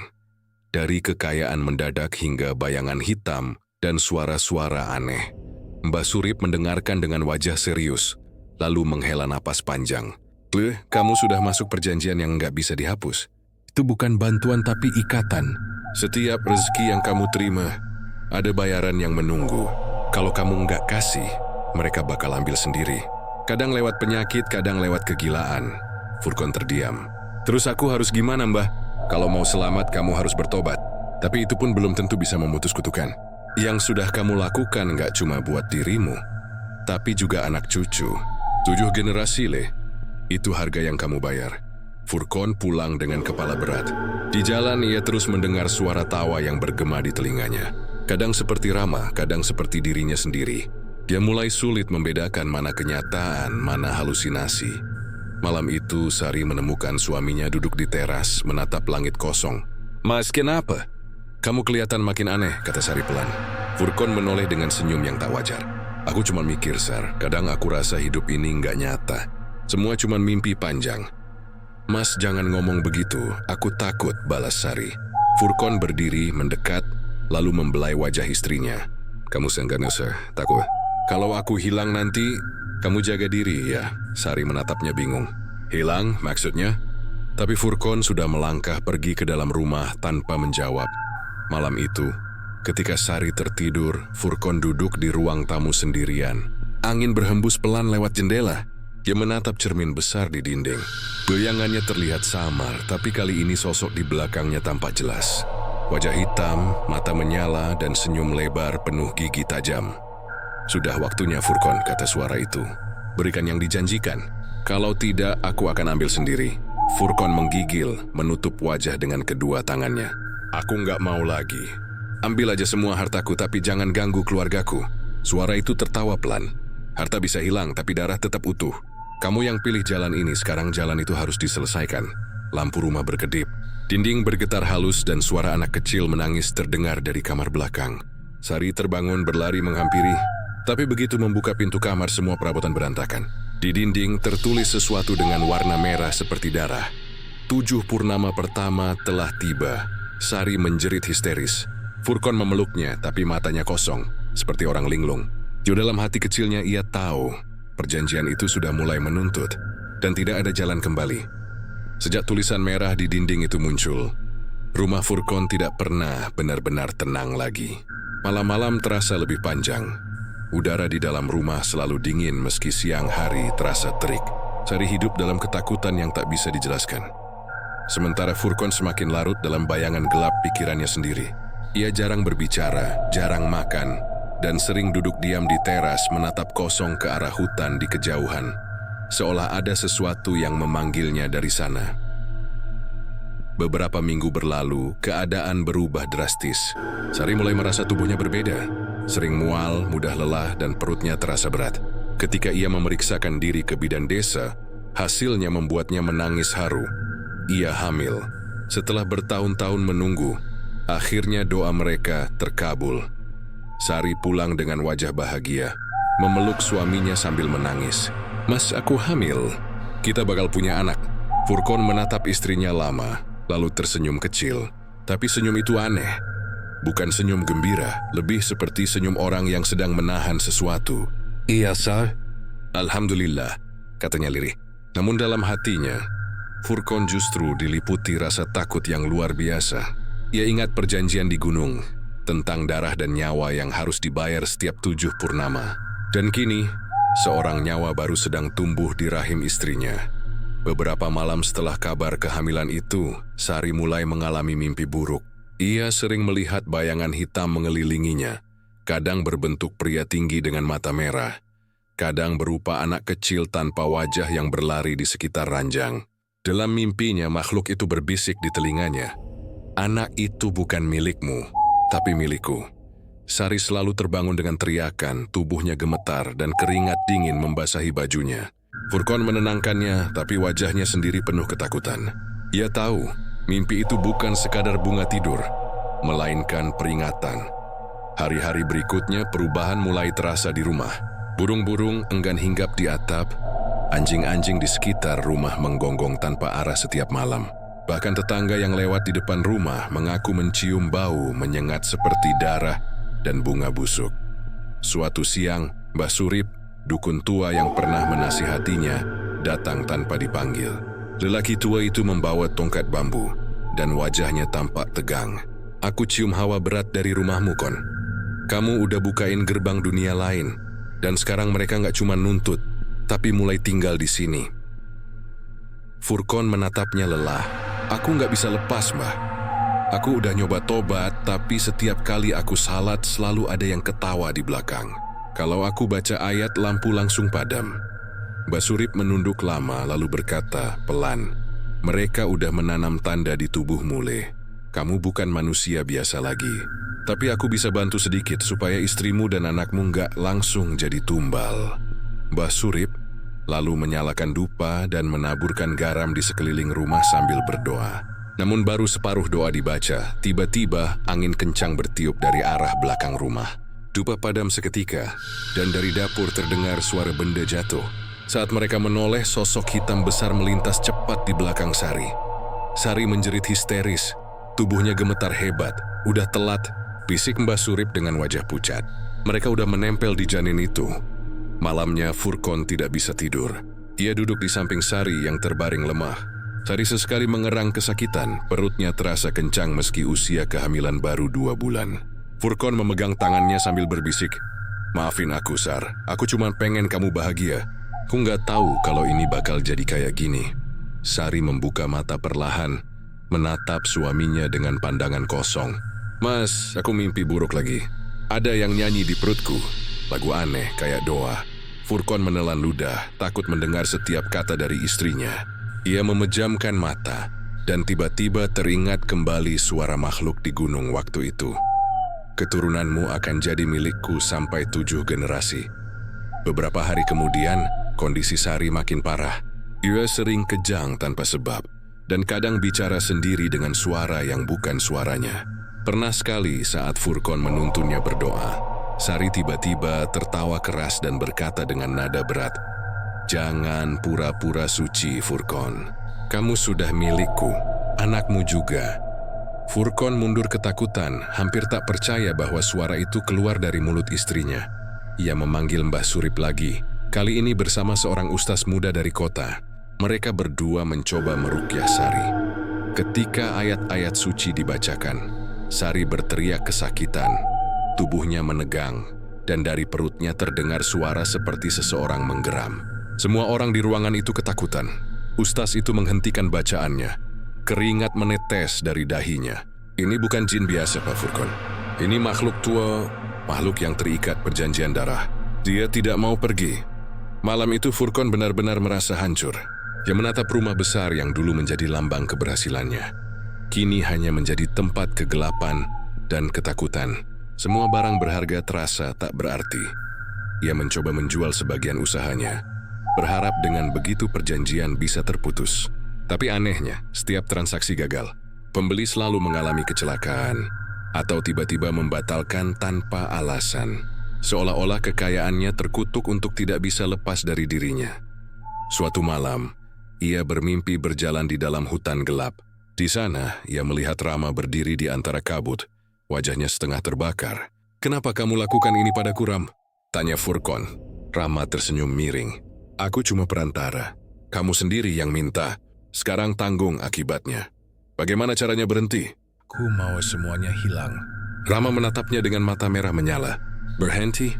Dari kekayaan mendadak hingga bayangan hitam dan suara-suara aneh. Mbah Surip mendengarkan dengan wajah serius, lalu menghela napas panjang. Kamu sudah masuk perjanjian yang nggak bisa dihapus. Itu bukan bantuan tapi ikatan. Setiap rezeki yang kamu terima, ada bayaran yang menunggu. Kalau kamu nggak kasih, mereka bakal ambil sendiri. Kadang lewat penyakit, kadang lewat kegilaan. Furkon terdiam. Terus aku harus gimana, Mbah? Kalau mau selamat, kamu harus bertobat. Tapi itu pun belum tentu bisa memutus kutukan. Yang sudah kamu lakukan nggak cuma buat dirimu, tapi juga anak cucu. 7 generasi, Itu harga yang kamu bayar. Furkon pulang dengan kepala berat. Di jalan ia terus mendengar suara tawa yang bergema di telinganya. Kadang seperti Rama, kadang seperti dirinya sendiri. Dia mulai sulit membedakan mana kenyataan, mana halusinasi. Malam itu Sari menemukan suaminya duduk di teras menatap langit kosong. Mas, kenapa? Kamu kelihatan makin aneh, kata Sari pelan. Furkon menoleh dengan senyum yang tak wajar. Aku cuma mikir, Sar, kadang aku rasa hidup ini nggak nyata. Semua cuma mimpi panjang. Mas, jangan ngomong begitu, aku takut, balas Sari. Furkon berdiri, mendekat, lalu membelai wajah istrinya. Kamu nggak usah takut. Kalau aku hilang nanti, kamu jaga diri ya. Sari menatapnya bingung. Hilang maksudnya? Tapi Furkon sudah melangkah pergi ke dalam rumah tanpa menjawab. Malam itu, ketika Sari tertidur, Furkon duduk di ruang tamu sendirian. Angin berhembus pelan lewat jendela. Dia menatap cermin besar di dinding. Bayangannya terlihat samar, tapi kali ini sosok di belakangnya tampak jelas. Wajah hitam, mata menyala, dan senyum lebar penuh gigi tajam. Sudah waktunya, Furkon, kata suara itu. Berikan yang dijanjikan. Kalau tidak, aku akan ambil sendiri. Furkon menggigil, menutup wajah dengan kedua tangannya. Aku nggak mau lagi. Ambil aja semua hartaku, tapi jangan ganggu keluargaku. Suara itu tertawa pelan. Harta bisa hilang, tapi darah tetap utuh. Kamu yang pilih jalan ini, sekarang jalan itu harus diselesaikan. Lampu rumah berkedip. Dinding bergetar halus dan suara anak kecil menangis terdengar dari kamar belakang. Sari terbangun berlari menghampiri, tapi begitu membuka pintu kamar semua perabotan berantakan. Di dinding tertulis sesuatu dengan warna merah seperti darah. 7 purnama pertama telah tiba. Sari menjerit histeris. Furkon memeluknya, tapi matanya kosong, seperti orang linglung. Di dalam hati kecilnya ia tahu, perjanjian itu sudah mulai menuntut, dan tidak ada jalan kembali. Sejak tulisan merah di dinding itu muncul, rumah Furkon tidak pernah benar-benar tenang lagi. Malam-malam terasa lebih panjang. Udara di dalam rumah selalu dingin meski siang hari terasa terik. Sari hidup dalam ketakutan yang tak bisa dijelaskan. Sementara Furkon semakin larut dalam bayangan gelap pikirannya sendiri. Ia jarang berbicara, jarang makan, dan sering duduk diam di teras menatap kosong ke arah hutan di kejauhan. Seolah ada sesuatu yang memanggilnya dari sana. Beberapa minggu berlalu, keadaan berubah drastis. Sari mulai merasa tubuhnya berbeda. Sering mual, mudah lelah, dan perutnya terasa berat. Ketika ia memeriksakan diri ke bidan desa, hasilnya membuatnya menangis haru. Ia hamil. Setelah bertahun-tahun menunggu, akhirnya doa mereka terkabul. Sari pulang dengan wajah bahagia, memeluk suaminya sambil menangis. Mas, aku hamil. Kita bakal punya anak. Furkon menatap istrinya lama, lalu tersenyum kecil. Tapi senyum itu aneh. Bukan senyum gembira, lebih seperti senyum orang yang sedang menahan sesuatu. Iya, Sar. Alhamdulillah, katanya lirih. Namun dalam hatinya, Furqon justru diliputi rasa takut yang luar biasa. Ia ingat perjanjian di gunung tentang darah dan nyawa yang harus dibayar setiap 7 purnama. Dan kini, seorang nyawa baru sedang tumbuh di rahim istrinya. Beberapa malam setelah kabar kehamilan itu, Sari mulai mengalami mimpi buruk. Ia sering melihat bayangan hitam mengelilinginya, kadang berbentuk pria tinggi dengan mata merah, kadang berupa anak kecil tanpa wajah yang berlari di sekitar ranjang. Dalam mimpinya, makhluk itu berbisik di telinganya, "Anak itu bukan milikmu, tapi milikku." Sari selalu terbangun dengan teriakan, tubuhnya gemetar dan keringat dingin membasahi bajunya. Furqon menenangkannya, tapi wajahnya sendiri penuh ketakutan. Ia tahu, mimpi itu bukan sekadar bunga tidur, melainkan peringatan. Hari-hari berikutnya, perubahan mulai terasa di rumah. Burung-burung enggan hinggap di atap, anjing-anjing di sekitar rumah menggonggong tanpa arah setiap malam. Bahkan tetangga yang lewat di depan rumah mengaku mencium bau menyengat seperti darah dan bunga busuk. Suatu siang, Mbah Surip, dukun tua yang pernah menasihatinya, datang tanpa dipanggil. Lelaki tua itu membawa tongkat bambu, dan wajahnya tampak tegang. "Aku cium hawa berat dari rumahmu, Kon. Kamu udah bukain gerbang dunia lain, dan sekarang mereka nggak cuma nuntut, tapi mulai tinggal di sini." Furqon menatapnya lelah. "Aku nggak bisa lepas, Mbah. Aku udah nyoba tobat, tapi setiap kali aku salat selalu ada yang ketawa di belakang. Kalau aku baca ayat, lampu langsung padam." Mbah Surip menunduk lama lalu berkata pelan, "Mereka udah menanam tanda di tubuhmu, Le. Kamu bukan manusia biasa lagi. Tapi aku bisa bantu sedikit supaya istrimu dan anakmu nggak langsung jadi tumbal." Mbah Surip lalu menyalakan dupa dan menaburkan garam di sekeliling rumah sambil berdoa. Namun baru separuh doa dibaca, tiba-tiba angin kencang bertiup dari arah belakang rumah. Dupa padam seketika, dan dari dapur terdengar suara benda jatuh. Saat mereka menoleh, sosok hitam besar melintas cepat di belakang Sari. Sari menjerit histeris, tubuhnya gemetar hebat. "Udah telat," bisik Mbah Surip dengan wajah pucat. "Mereka udah menempel di janin itu." Malamnya Furqon tidak bisa tidur. Ia duduk di samping Sari yang terbaring lemah. Sari sesekali mengerang kesakitan, perutnya terasa kencang meski usia kehamilan baru 2 bulan. Furqon memegang tangannya sambil berbisik, "Maafin aku, Sar. Aku cuma pengen kamu bahagia. Aku nggak tahu kalau ini bakal jadi kayak gini." Sari membuka mata perlahan, menatap suaminya dengan pandangan kosong. "Mas, aku mimpi buruk lagi. Ada yang nyanyi di perutku. Lagu aneh kayak doa." Furqon menelan ludah, takut mendengar setiap kata dari istrinya. Ia memejamkan mata, dan tiba-tiba teringat kembali suara makhluk di gunung waktu itu. "Keturunanmu akan jadi milikku sampai 7 generasi." Beberapa hari kemudian, kondisi Sari makin parah. Ia sering kejang tanpa sebab, dan kadang bicara sendiri dengan suara yang bukan suaranya. Pernah sekali saat Furqon menuntunnya berdoa, Sari tiba-tiba tertawa keras dan berkata dengan nada berat, "Jangan pura-pura suci, Furqon. Kamu sudah milikku, anakmu juga." Furqon mundur ketakutan, hampir tak percaya bahwa suara itu keluar dari mulut istrinya. Ia memanggil Mbah Surip lagi, kali ini bersama seorang ustaz muda dari kota. Mereka berdua mencoba meruqyah Sari. Ketika ayat-ayat suci dibacakan, Sari berteriak kesakitan. Tubuhnya menegang, dan dari perutnya terdengar suara seperti seseorang menggeram. Semua orang di ruangan itu ketakutan. Ustaz itu menghentikan bacaannya. Keringat menetes dari dahinya. "Ini bukan jin biasa, Pak Furqon. Ini makhluk tua, makhluk yang terikat perjanjian darah. Dia tidak mau pergi." Malam itu Furqon benar-benar merasa hancur. Dia menatap rumah besar yang dulu menjadi lambang keberhasilannya. Kini hanya menjadi tempat kegelapan dan ketakutan. Semua barang berharga terasa tak berarti. Ia mencoba menjual sebagian usahanya, berharap dengan begitu perjanjian bisa terputus. Tapi anehnya, setiap transaksi gagal. Pembeli selalu mengalami kecelakaan, atau tiba-tiba membatalkan tanpa alasan. Seolah-olah kekayaannya terkutuk untuk tidak bisa lepas dari dirinya. Suatu malam, ia bermimpi berjalan di dalam hutan gelap. Di sana, ia melihat Rama berdiri di antara kabut. Wajahnya setengah terbakar. "Kenapa kamu lakukan ini padaku, Ram?" tanya Furqon. Rama tersenyum miring. Aku cuma perantara. Kamu sendiri yang minta. Sekarang tanggung akibatnya. Bagaimana caranya berhenti? Ku mau semuanya hilang. Rama menatapnya dengan mata merah menyala. Berhenti?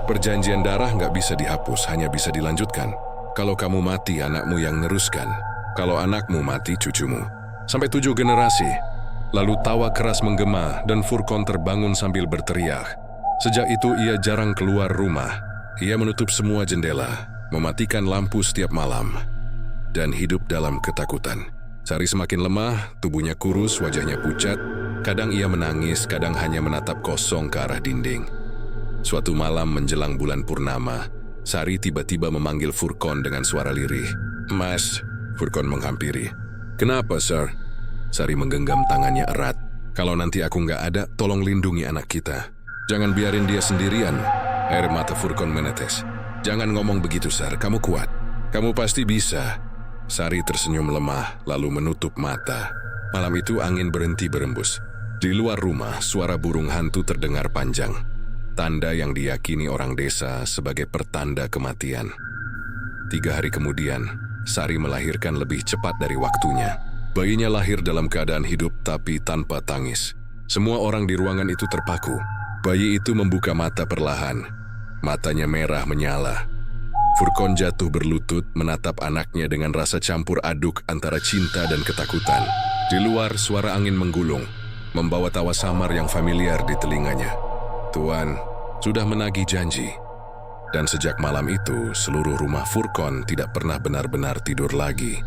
Perjanjian darah nggak bisa dihapus, hanya bisa dilanjutkan. Kalau kamu mati, anakmu yang neruskan. Kalau anakmu mati, cucumu. Sampai 7 generasi. Lalu tawa keras menggema dan Furkon terbangun sambil berteriak. Sejak itu ia jarang keluar rumah. Ia menutup semua jendela, mematikan lampu setiap malam, dan hidup dalam ketakutan. Sari semakin lemah, tubuhnya kurus, wajahnya pucat. Kadang ia menangis, kadang hanya menatap kosong ke arah dinding. Suatu malam menjelang bulan purnama, Sari tiba-tiba memanggil Furkon dengan suara lirih. "Mas," Furkon menghampiri. "Kenapa, Sir?" Sari menggenggam tangannya erat. "Kalau nanti aku nggak ada, tolong lindungi anak kita. Jangan biarin dia sendirian." Air mata Furkon menetes. "Jangan ngomong begitu, Sir. Kamu kuat. Kamu pasti bisa." Sari tersenyum lemah, lalu menutup mata. Malam itu angin berhenti berembus. Di luar rumah, suara burung hantu terdengar panjang. Tanda yang diyakini orang desa sebagai pertanda kematian. 3 hari kemudian, Sari melahirkan lebih cepat dari waktunya. Bayinya lahir dalam keadaan hidup tapi tanpa tangis. Semua orang di ruangan itu terpaku. Bayi itu membuka mata perlahan. Matanya merah menyala. Furkon jatuh berlutut menatap anaknya dengan rasa campur aduk antara cinta dan ketakutan. Di luar, suara angin menggulung, membawa tawa samar yang familiar di telinganya. Tuan sudah menagih janji. Dan sejak malam itu, seluruh rumah Furkon tidak pernah benar-benar tidur lagi.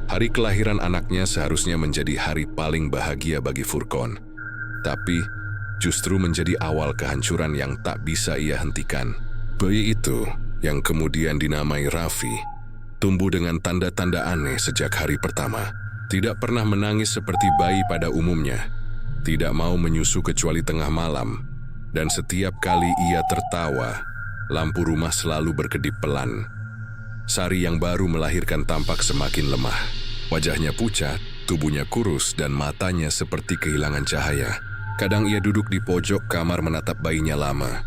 Hari kelahiran anaknya seharusnya menjadi hari paling bahagia bagi Furkon. Tapi, justru menjadi awal kehancuran yang tak bisa ia hentikan. Bayi itu, yang kemudian dinamai Raffi, tumbuh dengan tanda-tanda aneh sejak hari pertama. Tidak pernah menangis seperti bayi pada umumnya. Tidak mau menyusu kecuali tengah malam. Dan setiap kali ia tertawa, lampu rumah selalu berkedip pelan. Sari yang baru melahirkan tampak semakin lemah. Wajahnya pucat, tubuhnya kurus, dan matanya seperti kehilangan cahaya. Kadang ia duduk di pojok kamar menatap bayinya lama,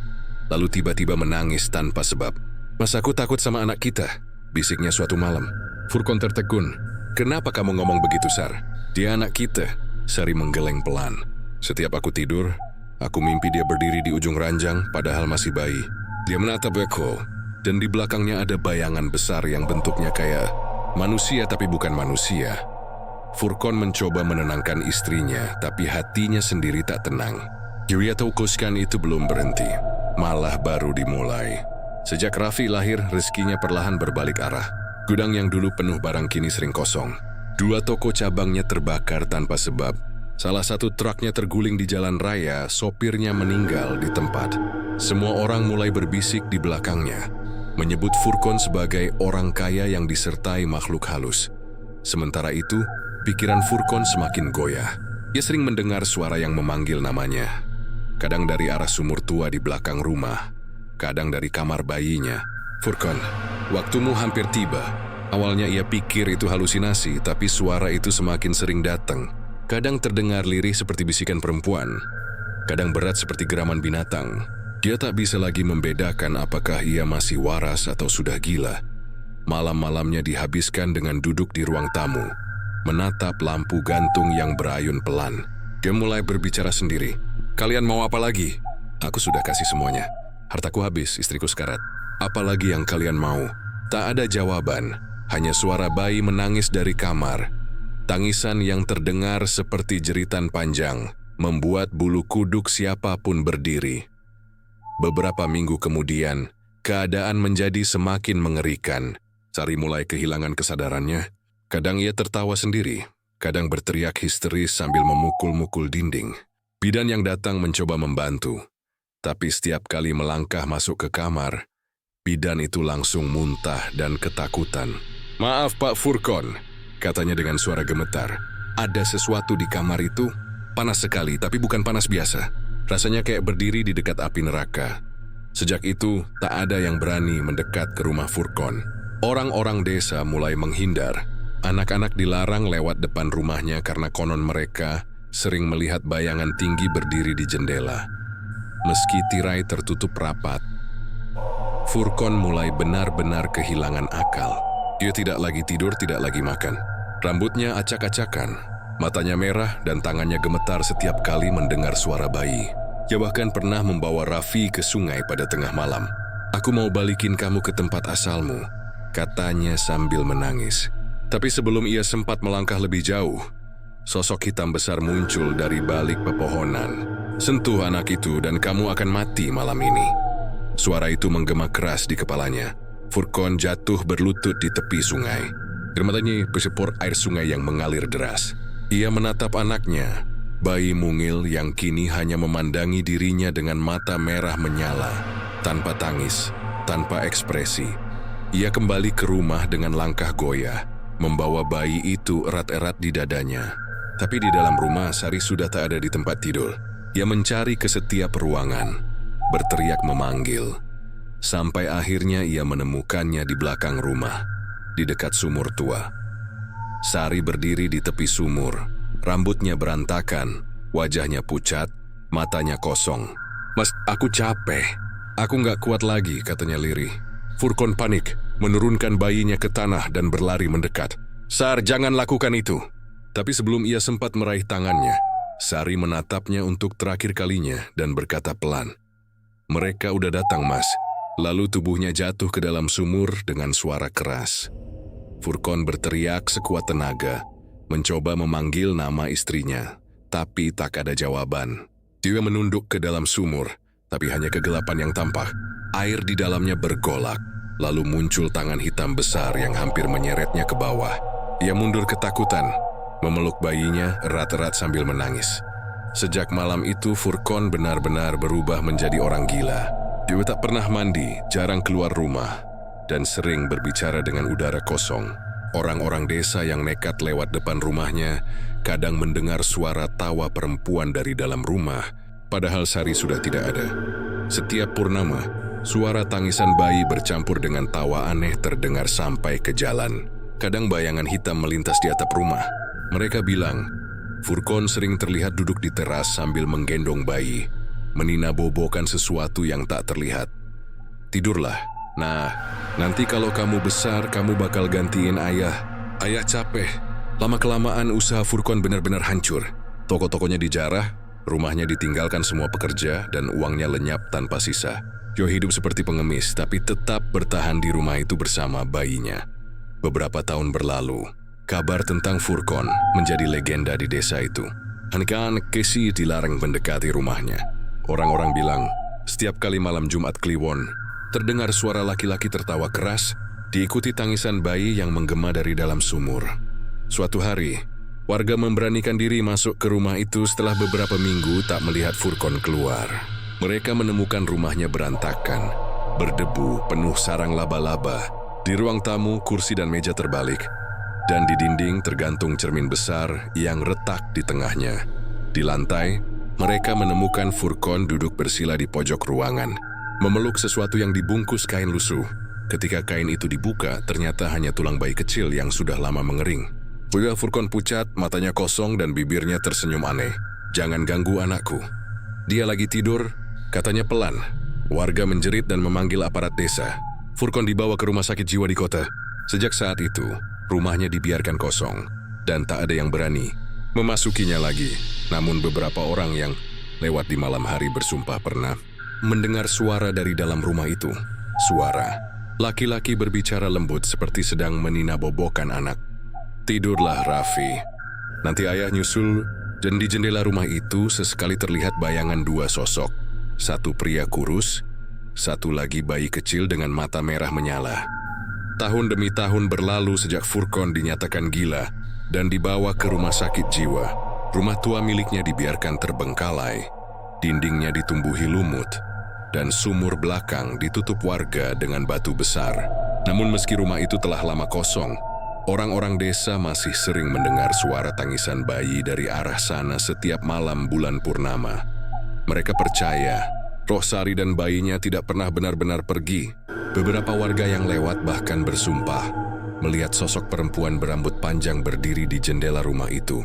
lalu tiba-tiba menangis tanpa sebab. "Mas, aku takut sama anak kita," bisiknya suatu malam. Furkon tertegun. "Kenapa kamu ngomong begitu, Sar? Dia anak kita." Sari menggeleng pelan. "Setiap aku tidur, aku mimpi dia berdiri di ujung ranjang padahal masih bayi. Dia menatap aku, dan di belakangnya ada bayangan besar yang bentuknya kayak manusia tapi bukan manusia." Furkon mencoba menenangkan istrinya, tapi hatinya sendiri tak tenang. Yuya Tokuskan itu belum berhenti, malah baru dimulai. Sejak Raffi lahir, rezekinya perlahan berbalik arah. Gudang yang dulu penuh barang kini sering kosong. 2 toko cabangnya terbakar tanpa sebab. Salah satu truknya terguling di jalan raya, sopirnya meninggal di tempat. Semua orang mulai berbisik di belakangnya, menyebut Furkon sebagai orang kaya yang disertai makhluk halus. Sementara itu, pikiran Furkon semakin goyah. Ia sering mendengar suara yang memanggil namanya. Kadang dari arah sumur tua di belakang rumah, kadang dari kamar bayinya. "Furkon, waktumu hampir tiba." Awalnya ia pikir itu halusinasi, tapi suara itu semakin sering datang. Kadang terdengar lirih seperti bisikan perempuan, kadang berat seperti geraman binatang. Dia tak bisa lagi membedakan apakah ia masih waras atau sudah gila. Malam-malamnya dihabiskan dengan duduk di ruang tamu, menatap lampu gantung yang berayun pelan. Dia mulai berbicara sendiri. "Kalian mau apa lagi? Aku sudah kasih semuanya. Hartaku habis, istriku sekarat. Apa lagi yang kalian mau?" Tak ada jawaban, hanya suara bayi menangis dari kamar. Tangisan yang terdengar seperti jeritan panjang, membuat bulu kuduk siapapun berdiri. Beberapa minggu kemudian, keadaan menjadi semakin mengerikan. Sari mulai kehilangan kesadarannya. Kadang ia tertawa sendiri, kadang berteriak histeris sambil memukul-mukul dinding. Bidan yang datang mencoba membantu, tapi setiap kali melangkah masuk ke kamar, bidan itu langsung muntah dan ketakutan. "Maaf Pak Furkon," katanya dengan suara gemetar. "Ada sesuatu di kamar itu. Panas sekali, tapi bukan panas biasa. Rasanya kayak berdiri di dekat api neraka." Sejak itu, tak ada yang berani mendekat ke rumah Furkon. Orang-orang desa mulai menghindar. Anak-anak dilarang lewat depan rumahnya karena konon mereka sering melihat bayangan tinggi berdiri di jendela. Meski tirai tertutup rapat, Furkon mulai benar-benar kehilangan akal. Ia tidak lagi tidur, tidak lagi makan. Rambutnya acak-acakan, matanya merah dan tangannya gemetar setiap kali mendengar suara bayi. Ia bahkan pernah membawa Raffi ke sungai pada tengah malam. "Aku mau balikin kamu ke tempat asalmu," katanya sambil menangis. Tapi sebelum ia sempat melangkah lebih jauh, sosok hitam besar muncul dari balik pepohonan. "Sentuh anak itu dan kamu akan mati malam ini." Suara itu menggema keras di kepalanya. Furkon jatuh berlutut di tepi sungai. Air matanya bersepor air sungai yang mengalir deras. Ia menatap anaknya, bayi mungil yang kini hanya memandangi dirinya dengan mata merah menyala, tanpa tangis, tanpa ekspresi. Ia kembali ke rumah dengan langkah goyah, membawa bayi itu erat-erat di dadanya. Tapi di dalam rumah, Sari sudah tak ada di tempat tidur. Ia mencari ke setiap ruangan, berteriak memanggil. Sampai akhirnya ia menemukannya di belakang rumah, di dekat sumur tua. Sari berdiri di tepi sumur, rambutnya berantakan, wajahnya pucat, matanya kosong. "Mas, aku capek. Aku nggak kuat lagi," katanya lirih. Furkon panik, menurunkan bayinya ke tanah dan berlari mendekat. "Sar, jangan lakukan itu." Tapi sebelum ia sempat meraih tangannya, Sari menatapnya untuk terakhir kalinya dan berkata pelan, "Mereka udah datang, Mas." Lalu tubuhnya jatuh ke dalam sumur dengan suara keras. Furkon berteriak sekuat tenaga, mencoba memanggil nama istrinya, tapi tak ada jawaban. Dia menunduk ke dalam sumur, tapi hanya kegelapan yang tampak. Air di dalamnya bergolak, lalu muncul tangan hitam besar yang hampir menyeretnya ke bawah. Ia mundur ketakutan, memeluk bayinya erat-erat sambil menangis. Sejak malam itu, Furkon benar-benar berubah menjadi orang gila. Dia tak pernah mandi, jarang keluar rumah, dan sering berbicara dengan udara kosong. Orang-orang desa yang nekat lewat depan rumahnya kadang mendengar suara tawa perempuan dari dalam rumah, padahal Sari sudah tidak ada. Setiap purnama, suara tangisan bayi bercampur dengan tawa aneh terdengar sampai ke jalan. Kadang bayangan hitam melintas di atap rumah. Mereka bilang, Furkon sering terlihat duduk di teras sambil menggendong bayi, meninabobokan sesuatu yang tak terlihat. "Tidurlah. Nah, nanti kalau kamu besar, kamu bakal gantiin ayah. Ayah capek." Lama-kelamaan usaha Furkon benar-benar hancur. Toko-tokonya dijarah, rumahnya ditinggalkan semua pekerja, dan uangnya lenyap tanpa sisa. Yo hidup seperti pengemis, tapi tetap bertahan di rumah itu bersama bayinya. Beberapa tahun berlalu, kabar tentang Furkon menjadi legenda di desa itu. Anak-anak Kesi dilarang mendekati rumahnya. Orang-orang bilang, setiap kali malam Jumat Kliwon, terdengar suara laki-laki tertawa keras, diikuti tangisan bayi yang menggema dari dalam sumur. Suatu hari, warga memberanikan diri masuk ke rumah itu setelah beberapa minggu tak melihat Furkon keluar. Mereka menemukan rumahnya berantakan, berdebu, penuh sarang laba-laba. Di ruang tamu, kursi dan meja terbalik, dan di dinding tergantung cermin besar yang retak di tengahnya. Di lantai, mereka menemukan Furkon duduk bersila di pojok ruangan, memeluk sesuatu yang dibungkus kain lusuh. Ketika kain itu dibuka, ternyata hanya tulang bayi kecil yang sudah lama mengering. Wajah Furkon pucat, matanya kosong dan bibirnya tersenyum aneh. "Jangan ganggu anakku. Dia lagi tidur," katanya pelan. Warga menjerit dan memanggil aparat desa. Furkon dibawa ke rumah sakit jiwa di kota. Sejak saat itu, rumahnya dibiarkan kosong, dan tak ada yang berani memasukinya lagi. Namun beberapa orang yang lewat di malam hari bersumpah pernah mendengar suara dari dalam rumah itu. Suara laki-laki berbicara lembut seperti sedang meninabobokan anak. "Tidurlah, Raffi. Nanti ayah nyusul." Dan di jendela rumah itu sesekali terlihat bayangan dua sosok. Satu pria kurus, satu lagi bayi kecil dengan mata merah menyala. Tahun demi tahun berlalu sejak Furkon dinyatakan gila dan dibawa ke rumah sakit jiwa. Rumah tua miliknya dibiarkan terbengkalai, dindingnya ditumbuhi lumut, dan sumur belakang ditutup warga dengan batu besar. Namun meski rumah itu telah lama kosong, orang-orang desa masih sering mendengar suara tangisan bayi dari arah sana setiap malam bulan purnama. Mereka percaya roh Sari dan bayinya tidak pernah benar-benar pergi. Beberapa warga yang lewat bahkan bersumpah melihat sosok perempuan berambut panjang berdiri di jendela rumah itu,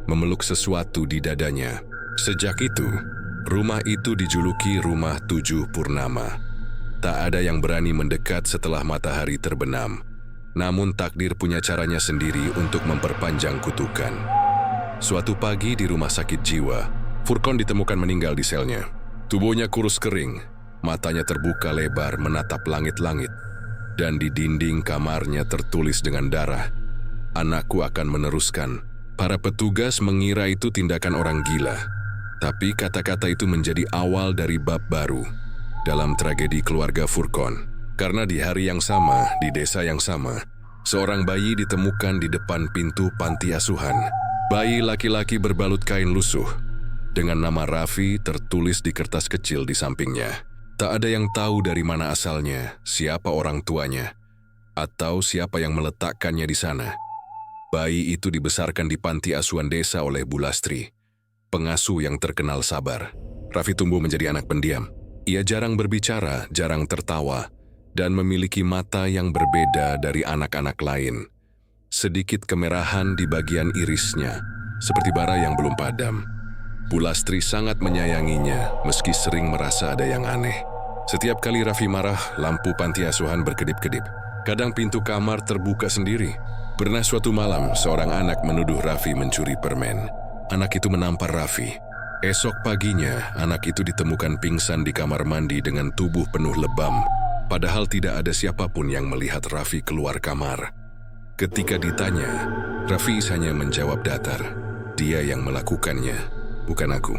memeluk sesuatu di dadanya. Sejak itu, rumah itu dijuluki Rumah Tujuh Purnama. Tak ada yang berani mendekat setelah matahari terbenam. Namun takdir punya caranya sendiri untuk memperpanjang kutukan. Suatu pagi di rumah sakit jiwa, Furkon ditemukan meninggal di selnya. Tubuhnya kurus kering, matanya terbuka lebar menatap langit-langit. Dan di dinding kamarnya tertulis dengan darah, "Anakku akan meneruskan." Para petugas mengira itu tindakan orang gila. Tapi kata-kata itu menjadi awal dari bab baru dalam tragedi keluarga Furkon. Karena di hari yang sama, di desa yang sama, seorang bayi ditemukan di depan pintu panti asuhan. Bayi laki-laki berbalut kain lusuh, dengan nama Raffi tertulis di kertas kecil di sampingnya. Tak ada yang tahu dari mana asalnya, siapa orang tuanya, atau siapa yang meletakkannya di sana. Bayi itu dibesarkan di panti asuhan desa oleh Bu Lastri, pengasuh yang terkenal sabar. Raffi tumbuh menjadi anak pendiam. Ia jarang berbicara, jarang tertawa, dan memiliki mata yang berbeda dari anak-anak lain. Sedikit kemerahan di bagian irisnya, seperti bara yang belum padam. Bu Lastri sangat menyayanginya, meski sering merasa ada yang aneh. Setiap kali Raffi marah, lampu panti asuhan berkedip-kedip. Kadang pintu kamar terbuka sendiri. Pernah suatu malam, seorang anak menuduh Raffi mencuri permen. Anak itu menampar Raffi. Esok paginya, anak itu ditemukan pingsan di kamar mandi dengan tubuh penuh lebam. Padahal tidak ada siapapun yang melihat Raffi keluar kamar. Ketika ditanya, Raffi hanya menjawab datar. Dia yang melakukannya, bukan aku.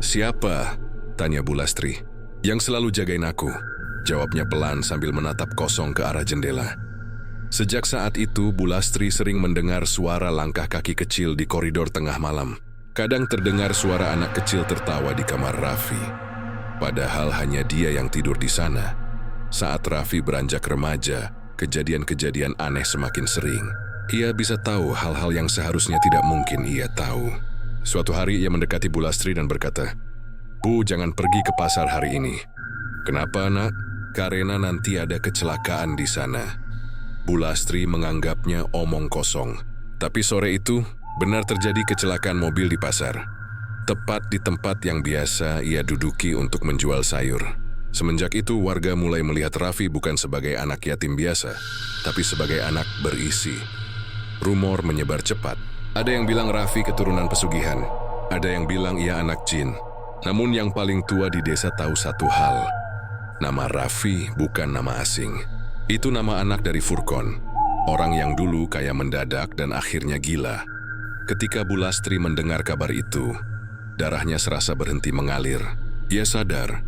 Siapa? Tanya Bu Lastri. Yang selalu jagain aku. Jawabnya pelan sambil menatap kosong ke arah jendela. Sejak saat itu, Bu Lastri sering mendengar suara langkah kaki kecil di koridor tengah malam. Kadang terdengar suara anak kecil tertawa di kamar Raffi. Padahal hanya dia yang tidur di sana. Saat Raffi beranjak remaja, kejadian-kejadian aneh semakin sering. Ia bisa tahu hal-hal yang seharusnya tidak mungkin ia tahu. Suatu hari ia mendekati Bu Lastri dan berkata, "Bu, jangan pergi ke pasar hari ini." "Kenapa, Nak?" "Karena nanti ada kecelakaan di sana." Bu Lastri menganggapnya omong kosong. Tapi sore itu, benar terjadi kecelakaan mobil di pasar. Tepat di tempat yang biasa ia duduki untuk menjual sayur. Semenjak itu, warga mulai melihat Raffi bukan sebagai anak yatim biasa, tapi sebagai anak berisi. Rumor menyebar cepat. Ada yang bilang Raffi keturunan pesugihan, ada yang bilang ia anak jin. Namun yang paling tua di desa tahu satu hal. Nama Raffi bukan nama asing. Itu nama anak dari Furkon, orang yang dulu kaya mendadak dan akhirnya gila. Ketika Bu Lastri mendengar kabar itu, darahnya serasa berhenti mengalir. Ia sadar,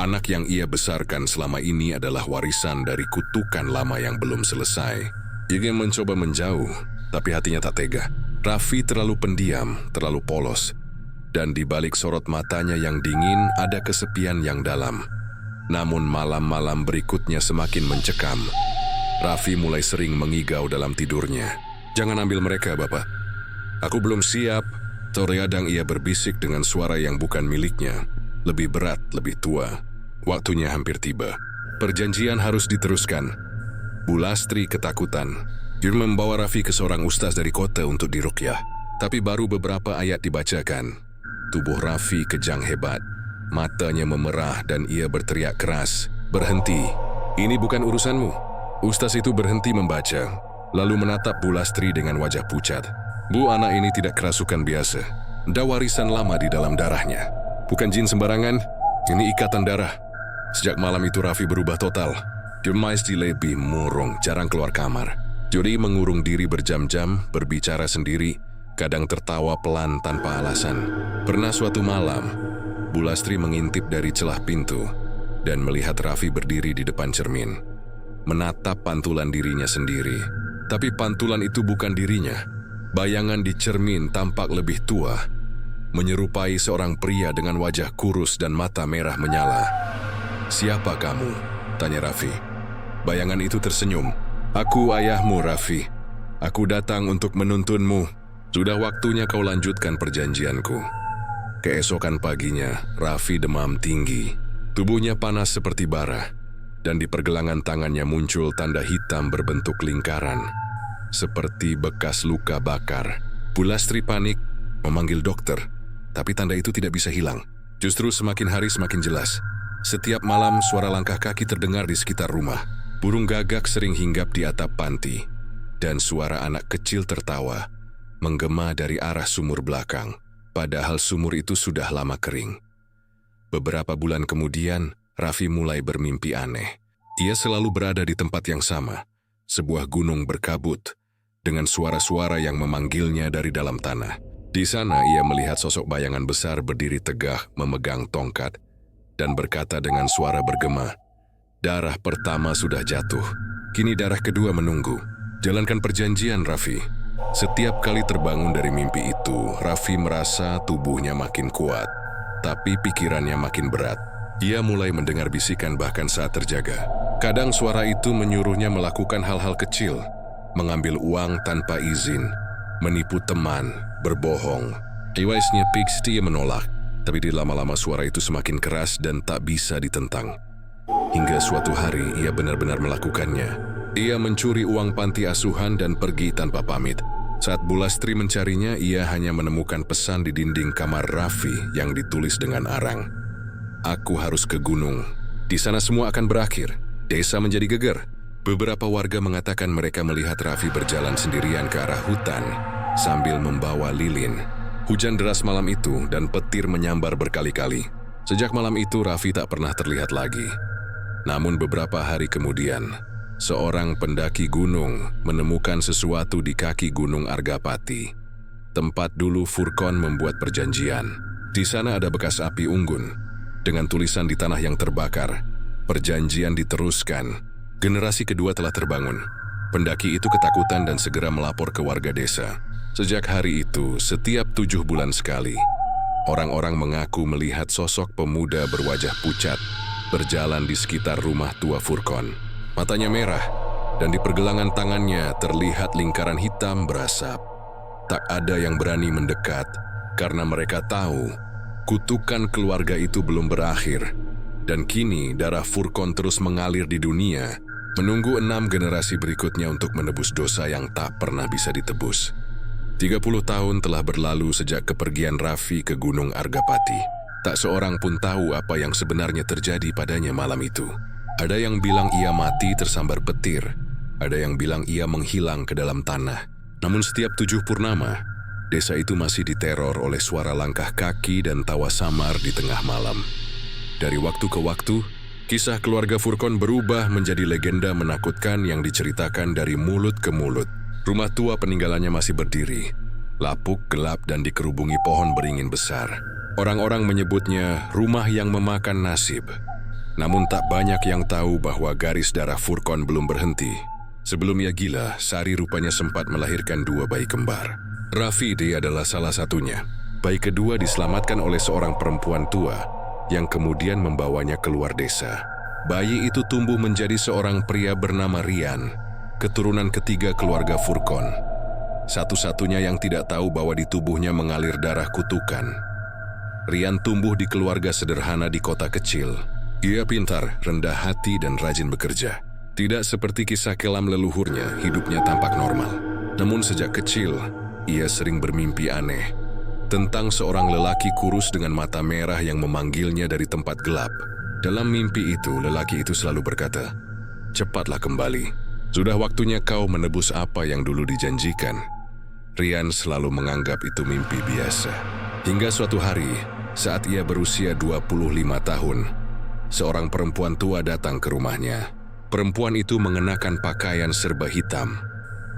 anak yang ia besarkan selama ini adalah warisan dari kutukan lama yang belum selesai. Ia ingin mencoba menjauh, tapi hatinya tak tega. Raffi terlalu pendiam, terlalu polos. Dan di balik sorot matanya yang dingin ada kesepian yang dalam. Namun malam-malam berikutnya semakin mencekam. Raffi mulai sering mengigau dalam tidurnya. "Jangan ambil mereka, Bapak. Aku belum siap." Terkadang ia berbisik dengan suara yang bukan miliknya. Lebih berat, lebih tua. Waktunya hampir tiba. Perjanjian harus diteruskan. Bu Lastri ketakutan. Dia membawa Raffi ke seorang ustaz dari kota untuk diruqyah. Tapi baru beberapa ayat dibacakan, tubuh Raffi kejang hebat. Matanya memerah dan ia berteriak keras, "Berhenti, ini bukan urusanmu." Ustaz itu berhenti membaca, lalu menatap Bu Lastri dengan wajah pucat. "Bu, anak ini tidak kerasukan biasa. Ada warisan lama di dalam darahnya. Bukan jin sembarangan, ini ikatan darah." Sejak malam itu Raffi berubah total. Dia masih lebih murung, jarang keluar kamar. Jody mengurung diri berjam-jam, berbicara sendiri, kadang tertawa pelan tanpa alasan. Pernah suatu malam, Bu Lastri mengintip dari celah pintu dan melihat Raffi berdiri di depan cermin, menatap pantulan dirinya sendiri. Tapi pantulan itu bukan dirinya. Bayangan di cermin tampak lebih tua, menyerupai seorang pria dengan wajah kurus dan mata merah menyala. "Siapa kamu?" tanya Raffi. Bayangan itu tersenyum. "Aku ayahmu, Raffi. Aku datang untuk menuntunmu. Sudah waktunya kau lanjutkan perjanjianku." Keesokan paginya, Raffi demam tinggi. Tubuhnya panas seperti bara, dan di pergelangan tangannya muncul tanda hitam berbentuk lingkaran, seperti bekas luka bakar. Bu Lastri panik, memanggil dokter, tapi tanda itu tidak bisa hilang. Justru semakin hari semakin jelas. Setiap malam suara langkah kaki terdengar di sekitar rumah. Burung gagak sering hinggap di atap panti, dan suara anak kecil tertawa menggema dari arah sumur belakang, padahal sumur itu sudah lama kering. Beberapa bulan kemudian, Raffi mulai bermimpi aneh. Ia selalu berada di tempat yang sama, sebuah gunung berkabut, dengan suara-suara yang memanggilnya dari dalam tanah. Di sana ia melihat sosok bayangan besar berdiri tegah memegang tongkat, dan berkata dengan suara bergema, "Darah pertama sudah jatuh, kini darah kedua menunggu. Jalankan perjanjian, Raffi." Setiap kali terbangun dari mimpi itu, Raffi merasa tubuhnya makin kuat, tapi pikirannya makin berat. Ia mulai mendengar bisikan bahkan saat terjaga. Kadang suara itu menyuruhnya melakukan hal-hal kecil, mengambil uang tanpa izin, menipu teman, berbohong. Iwasnya Pixie menolak, tapi di lama-lama suara itu semakin keras dan tak bisa ditentang. Hingga suatu hari ia benar-benar melakukannya. Ia mencuri uang panti asuhan dan pergi tanpa pamit. Saat Bulastri mencarinya, ia hanya menemukan pesan di dinding kamar Raffi yang ditulis dengan arang. "Aku harus ke gunung. Di sana semua akan berakhir." Desa menjadi geger. Beberapa warga mengatakan mereka melihat Raffi berjalan sendirian ke arah hutan sambil membawa lilin. Hujan deras malam itu dan petir menyambar berkali-kali. Sejak malam itu Raffi tak pernah terlihat lagi. Namun beberapa hari kemudian, seorang pendaki gunung menemukan sesuatu di kaki Gunung Argapati, tempat dulu Furkon membuat perjanjian. Di sana ada bekas api unggun, dengan tulisan di tanah yang terbakar, "Perjanjian diteruskan." Generasi kedua telah terbangun. Pendaki itu ketakutan dan segera melapor ke warga desa. Sejak hari itu, setiap 7 bulan sekali, orang-orang mengaku melihat sosok pemuda berwajah pucat berjalan di sekitar rumah tua Furkon. Matanya merah, dan di pergelangan tangannya terlihat lingkaran hitam berasap. Tak ada yang berani mendekat, karena mereka tahu kutukan keluarga itu belum berakhir, dan kini darah Furkon terus mengalir di dunia, menunggu 6 generasi berikutnya untuk menebus dosa yang tak pernah bisa ditebus. 30 tahun telah berlalu sejak kepergian Raffi ke Gunung Argapati. Tak seorang pun tahu apa yang sebenarnya terjadi padanya malam itu. Ada yang bilang ia mati tersambar petir, ada yang bilang ia menghilang ke dalam tanah. Namun setiap 7 purnama, desa itu masih diteror oleh suara langkah kaki dan tawa samar di tengah malam. Dari waktu ke waktu, kisah keluarga Furkon berubah menjadi legenda menakutkan yang diceritakan dari mulut ke mulut. Rumah tua peninggalannya masih berdiri, lapuk, gelap, dan dikerubungi pohon beringin besar. Orang-orang menyebutnya rumah yang memakan nasib. Namun tak banyak yang tahu bahwa garis darah Furkon belum berhenti. Sebelum ia gila, Sari rupanya sempat melahirkan 2 bayi kembar. Rafidi adalah salah satunya. Bayi kedua diselamatkan oleh seorang perempuan tua yang kemudian membawanya keluar desa. Bayi itu tumbuh menjadi seorang pria bernama Rian, keturunan ketiga keluarga Furkon. Satu-satunya yang tidak tahu bahwa di tubuhnya mengalir darah kutukan. Rian tumbuh di keluarga sederhana di kota kecil. Ia pintar, rendah hati, dan rajin bekerja. Tidak seperti kisah kelam leluhurnya, hidupnya tampak normal. Namun sejak kecil, ia sering bermimpi aneh tentang seorang lelaki kurus dengan mata merah yang memanggilnya dari tempat gelap. Dalam mimpi itu, lelaki itu selalu berkata, "Cepatlah kembali. Sudah waktunya kau menebus apa yang dulu dijanjikan." Rian selalu menganggap itu mimpi biasa. Hingga suatu hari, saat ia berusia 25 tahun, seorang perempuan tua datang ke rumahnya. Perempuan itu mengenakan pakaian serba hitam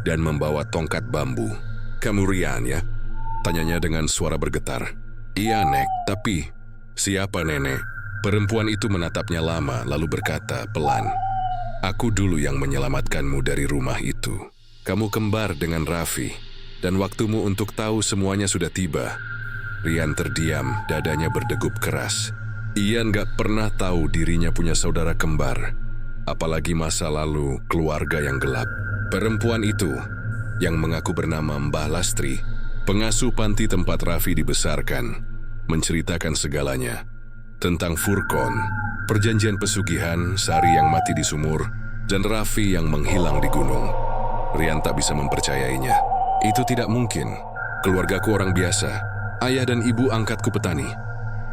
dan membawa tongkat bambu. "Kamu Rian, ya?" tanyanya dengan suara bergetar. "Iya, Nek, tapi siapa nenek?" Perempuan itu menatapnya lama lalu berkata pelan, "Aku dulu yang menyelamatkanmu dari rumah itu. Kamu kembar dengan Raffi, dan waktumu untuk tahu semuanya sudah tiba." Rian terdiam, dadanya berdegup keras. Ia nggak pernah tahu dirinya punya saudara kembar, apalagi masa lalu keluarga yang gelap. Perempuan itu, yang mengaku bernama Mbah Lastri, pengasuh panti tempat Raffi dibesarkan, menceritakan segalanya. Tentang Furkon, perjanjian pesugihan, Sari yang mati di sumur, dan Raffi yang menghilang di gunung. Rian tak bisa mempercayainya. "Itu tidak mungkin. Keluargaku orang biasa. Ayah dan ibu angkatku petani."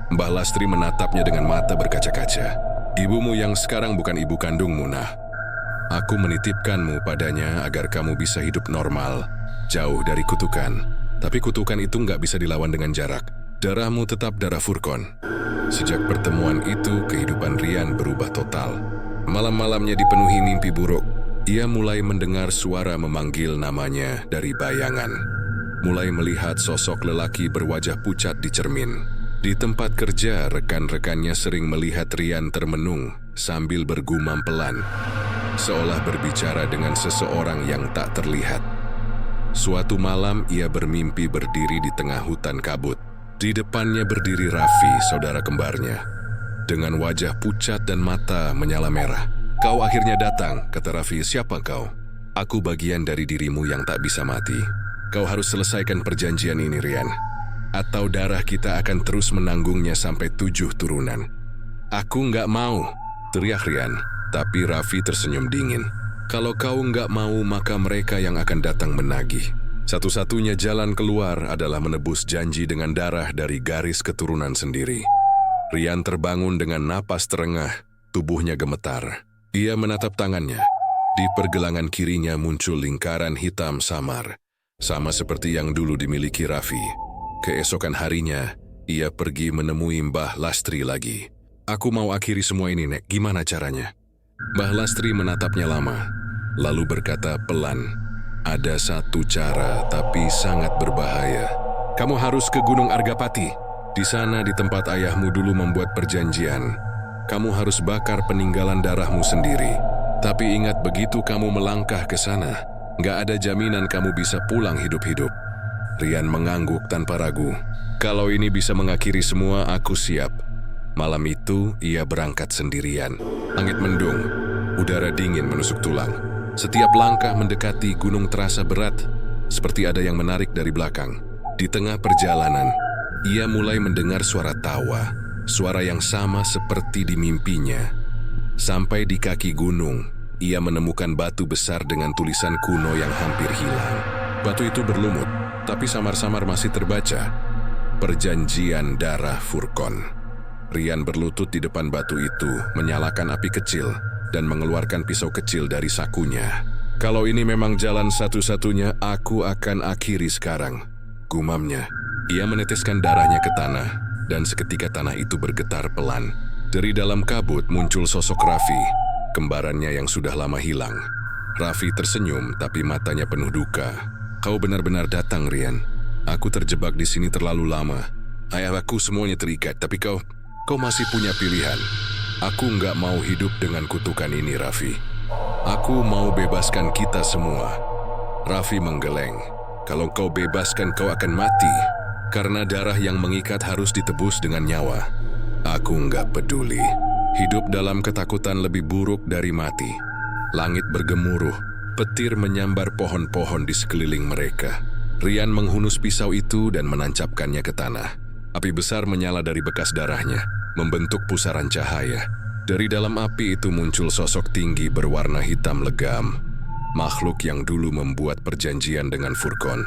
Mbah Lastri menatapnya dengan mata berkaca-kaca. Ibumu yang sekarang bukan ibu kandungmu, Nah. Aku menitipkanmu padanya agar kamu bisa hidup normal, jauh dari kutukan. Tapi kutukan itu nggak bisa dilawan dengan jarak. Darahmu tetap darah Furkon. Sejak pertemuan itu, kehidupan Rian berubah total. Malam-malamnya dipenuhi mimpi buruk. Ia mulai mendengar suara memanggil namanya dari bayangan. Mulai melihat sosok lelaki berwajah pucat di cermin. Di tempat kerja, rekan-rekannya sering melihat Rian termenung sambil bergumam pelan, seolah berbicara dengan seseorang yang tak terlihat. Suatu malam, ia bermimpi berdiri di tengah hutan kabut. Di depannya berdiri Raffi, saudara kembarnya. Dengan wajah pucat dan mata menyala merah. "Kau akhirnya datang," kata Raffi. "Siapa kau?" "Aku bagian dari dirimu yang tak bisa mati. Kau harus selesaikan perjanjian ini, Rian. Atau darah kita akan terus menanggungnya sampai 7 turunan." "Aku nggak mau," teriak Rian. Tapi Raffi tersenyum dingin. "Kalau kau nggak mau, maka mereka yang akan datang menagih. Satu-satunya jalan keluar adalah menebus janji dengan darah dari garis keturunan sendiri." Rian terbangun dengan napas terengah, tubuhnya gemetar. Ia menatap tangannya. Di pergelangan kirinya muncul lingkaran hitam samar, sama seperti yang dulu dimiliki Raffi. Keesokan harinya, ia pergi menemui Mbah Lastri lagi. "Aku mau akhiri semua ini, Nek. Gimana caranya?" Mbah Lastri menatapnya lama, lalu berkata pelan, "Ada satu cara, tapi sangat berbahaya. Kamu harus ke Gunung Argapati. Di sana, di tempat ayahmu dulu membuat perjanjian. Kamu harus bakar peninggalan darahmu sendiri. Tapi ingat, begitu kamu melangkah ke sana, nggak ada jaminan kamu bisa pulang hidup-hidup." Rian mengangguk tanpa ragu. "Kalau ini bisa mengakhiri semua, aku siap." Malam itu, ia berangkat sendirian. Langit mendung, udara dingin menusuk tulang. Setiap langkah mendekati gunung terasa berat, seperti ada yang menarik dari belakang. Di tengah perjalanan, ia mulai mendengar suara tawa, suara yang sama seperti di mimpinya. Sampai di kaki gunung, ia menemukan batu besar dengan tulisan kuno yang hampir hilang. Batu itu berlumut, tapi samar-samar masih terbaca, "Perjanjian Darah Furkon." Rian berlutut di depan batu itu, menyalakan api kecil, dan mengeluarkan pisau kecil dari sakunya. "Kalau ini memang jalan satu-satunya, aku akan akhiri sekarang," gumamnya. Ia meneteskan darahnya ke tanah, dan seketika tanah itu bergetar pelan. Dari dalam kabut muncul sosok Raffi, kembarannya yang sudah lama hilang. Raffi tersenyum, tapi matanya penuh duka. "Kau benar-benar datang, Rian. Aku terjebak di sini terlalu lama. Ayahku semuanya terikat, tapi kau masih punya pilihan. Aku nggak mau hidup dengan kutukan ini, Raffi. Aku mau bebaskan kita semua." Raffi menggeleng. "Kalau kau bebaskan, kau akan mati. Karena darah yang mengikat harus ditebus dengan nyawa." "Aku nggak peduli. Hidup dalam ketakutan lebih buruk dari mati." Langit bergemuruh, petir menyambar pohon-pohon di sekeliling mereka. Rian menghunus pisau itu dan menancapkannya ke tanah. Api besar menyala dari bekas darahnya, membentuk pusaran cahaya. Dari dalam api itu muncul sosok tinggi berwarna hitam legam, makhluk yang dulu membuat perjanjian dengan Furkon.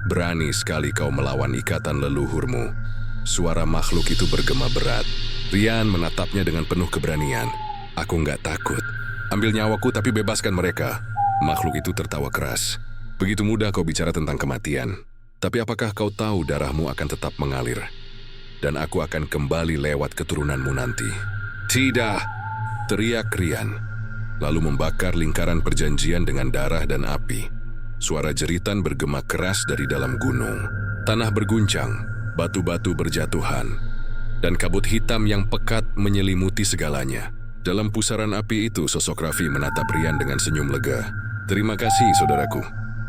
"Berani sekali kau melawan ikatan leluhurmu." Suara makhluk itu bergema berat. Rian menatapnya dengan penuh keberanian. "Aku nggak takut. Ambil nyawaku tapi bebaskan mereka." Makhluk itu tertawa keras. "Begitu mudah kau bicara tentang kematian. Tapi apakah kau tahu darahmu akan tetap mengalir? Dan aku akan kembali lewat keturunanmu nanti." "Tidak!" teriak Rian, lalu membakar lingkaran perjanjian dengan darah dan api. Suara jeritan bergema keras dari dalam gunung. Tanah berguncang, batu-batu berjatuhan, dan kabut hitam yang pekat menyelimuti segalanya. Dalam pusaran api itu, sosok Raffi menatap Rian dengan senyum lega. "Terima kasih, saudaraku.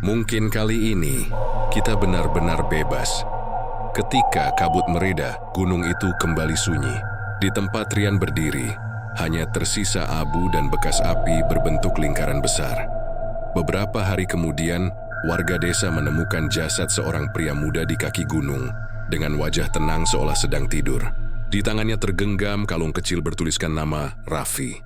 Mungkin kali ini kita benar-benar bebas." Ketika kabut mereda, gunung itu kembali sunyi. Di tempat Rian berdiri, hanya tersisa abu dan bekas api berbentuk lingkaran besar. Beberapa hari kemudian, warga desa menemukan jasad seorang pria muda di kaki gunung, dengan wajah tenang seolah sedang tidur. Di tangannya tergenggam kalung kecil bertuliskan nama Raffi.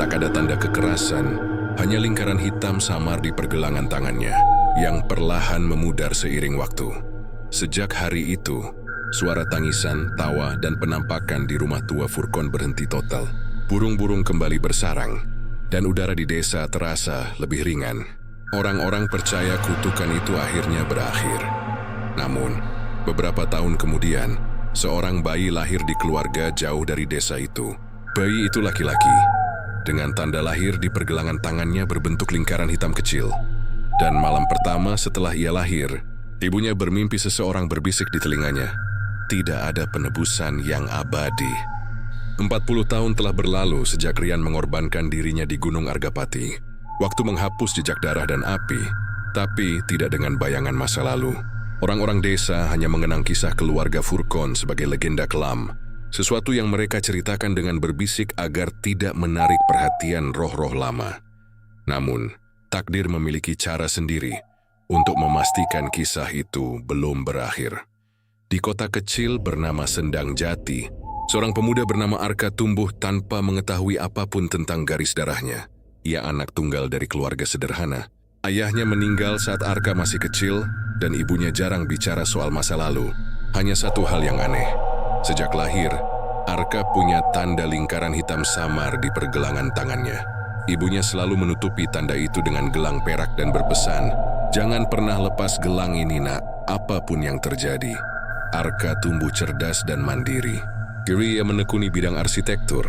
Tak ada tanda kekerasan, hanya lingkaran hitam samar di pergelangan tangannya, yang perlahan memudar seiring waktu. Sejak hari itu, Suara tangisan, tawa, dan penampakan di rumah tua Furkon berhenti total. Burung-burung kembali bersarang, dan udara di desa terasa lebih ringan. Orang-orang percaya kutukan itu akhirnya berakhir. Namun, beberapa tahun kemudian, seorang bayi lahir di keluarga jauh dari desa itu. Bayi itu laki-laki, dengan tanda lahir di pergelangan tangannya berbentuk lingkaran hitam kecil. Dan malam pertama setelah ia lahir, ibunya bermimpi seseorang berbisik di telinganya, "Tidak ada penebusan yang abadi." 40 tahun telah berlalu sejak Rian mengorbankan dirinya di Gunung Argapati. Waktu menghapus jejak darah dan api, tapi tidak dengan bayangan masa lalu. Orang-orang desa hanya mengenang kisah keluarga Furkon sebagai legenda kelam, sesuatu yang mereka ceritakan dengan berbisik agar tidak menarik perhatian roh-roh lama. Namun, takdir memiliki cara sendiri untuk memastikan kisah itu belum berakhir. Di kota kecil bernama Sendang Jati, seorang pemuda bernama Arka tumbuh tanpa mengetahui apapun tentang garis darahnya. Ia anak tunggal dari keluarga sederhana. Ayahnya meninggal saat Arka masih kecil dan ibunya jarang bicara soal masa lalu. Hanya satu hal yang aneh. Sejak lahir, Arka punya tanda lingkaran hitam samar di pergelangan tangannya. Ibunya selalu menutupi tanda itu dengan gelang perak dan berpesan, "Jangan pernah lepas gelang ini, nak, apapun yang terjadi." Arka tumbuh cerdas dan mandiri. Kini ia menekuni bidang arsitektur,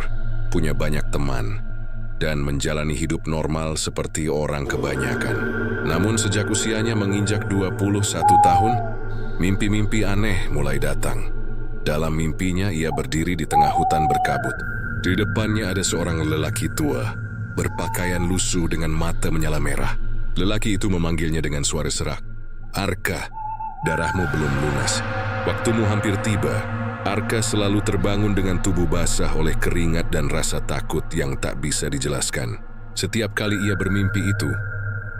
punya banyak teman, dan menjalani hidup normal seperti orang kebanyakan. Namun sejak usianya menginjak 21 tahun, mimpi-mimpi aneh mulai datang. Dalam mimpinya ia berdiri di tengah hutan berkabut. Di depannya ada seorang lelaki tua, berpakaian lusuh dengan mata menyala merah. Lelaki itu memanggilnya dengan suara serak, "Arka, darahmu belum lunas. Waktumu hampir tiba." Arka selalu terbangun dengan tubuh basah oleh keringat dan rasa takut yang tak bisa dijelaskan. Setiap kali ia bermimpi itu,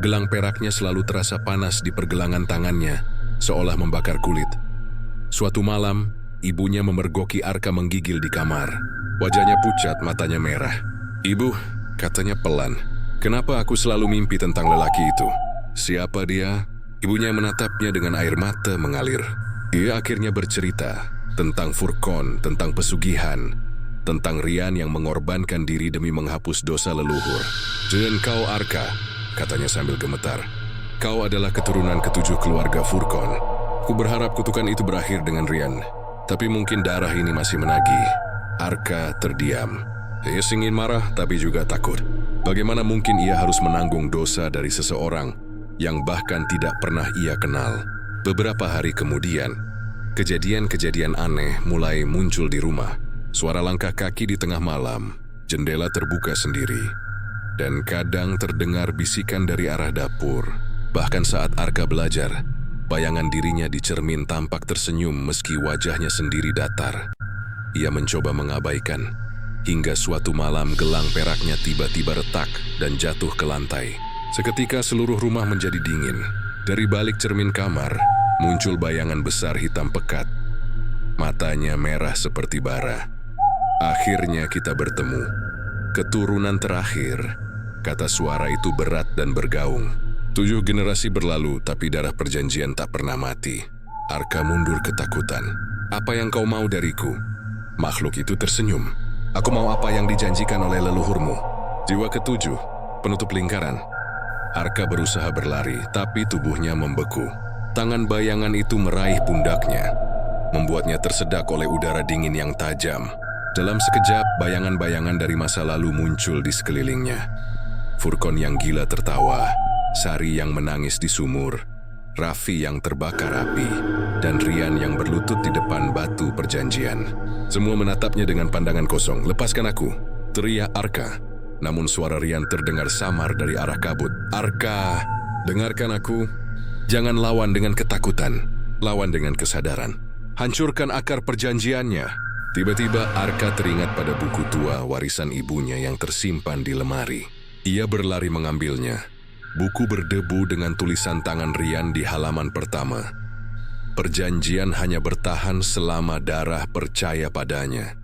gelang peraknya selalu terasa panas di pergelangan tangannya, seolah membakar kulit. Suatu malam, ibunya memergoki Arka menggigil di kamar. Wajahnya pucat, matanya merah. "Ibu," katanya pelan, "kenapa aku selalu mimpi tentang lelaki itu? Siapa dia?" Ibunya menatapnya dengan air mata mengalir. Ia akhirnya bercerita tentang Furkon, tentang pesugihan, tentang Rian yang mengorbankan diri demi menghapus dosa leluhur. "Dan kau, Arka," katanya sambil gemetar, "kau adalah keturunan ketujuh keluarga Furkon. Ku berharap kutukan itu berakhir dengan Rian, tapi mungkin darah ini masih menagih." Arka terdiam. Ia ingin marah tapi juga takut. Bagaimana mungkin ia harus menanggung dosa dari seseorang yang bahkan tidak pernah ia kenal? Beberapa hari kemudian, kejadian-kejadian aneh mulai muncul di rumah. Suara langkah kaki di tengah malam, jendela terbuka sendiri, dan kadang terdengar bisikan dari arah dapur. Bahkan saat Arka belajar, bayangan dirinya di cermin tampak tersenyum meski wajahnya sendiri datar. Ia mencoba mengabaikan, hingga suatu malam gelang peraknya tiba-tiba retak dan jatuh ke lantai. Seketika seluruh rumah menjadi dingin. Dari balik cermin kamar, muncul bayangan besar hitam pekat. Matanya merah seperti bara. "Akhirnya kita bertemu. Keturunan terakhir," kata suara itu berat dan bergaung. 7 generasi berlalu, tapi darah perjanjian tak pernah mati. Arka mundur ketakutan. "Apa yang kau mau dariku?" Makhluk itu tersenyum. "Aku mau apa yang dijanjikan oleh leluhurmu. Jiwa ketujuh, penutup lingkaran." Arka berusaha berlari, tapi tubuhnya membeku. Tangan bayangan itu meraih pundaknya, membuatnya tersedak oleh udara dingin yang tajam. Dalam sekejap, bayangan-bayangan dari masa lalu muncul di sekelilingnya. Furkon yang gila tertawa, Sari yang menangis di sumur, Raffi yang terbakar api, dan Rian yang berlutut di depan batu perjanjian. Semua menatapnya dengan pandangan kosong. "Lepaskan aku!" teriak Arka. Namun suara Rian terdengar samar dari arah kabut. "Arka, dengarkan aku. Jangan lawan dengan ketakutan, lawan dengan kesadaran. Hancurkan akar perjanjiannya." Tiba-tiba Arka teringat pada buku tua warisan ibunya yang tersimpan di lemari. Ia berlari mengambilnya. Buku berdebu dengan tulisan tangan Rian di halaman pertama. "Perjanjian hanya bertahan selama darah percaya padanya."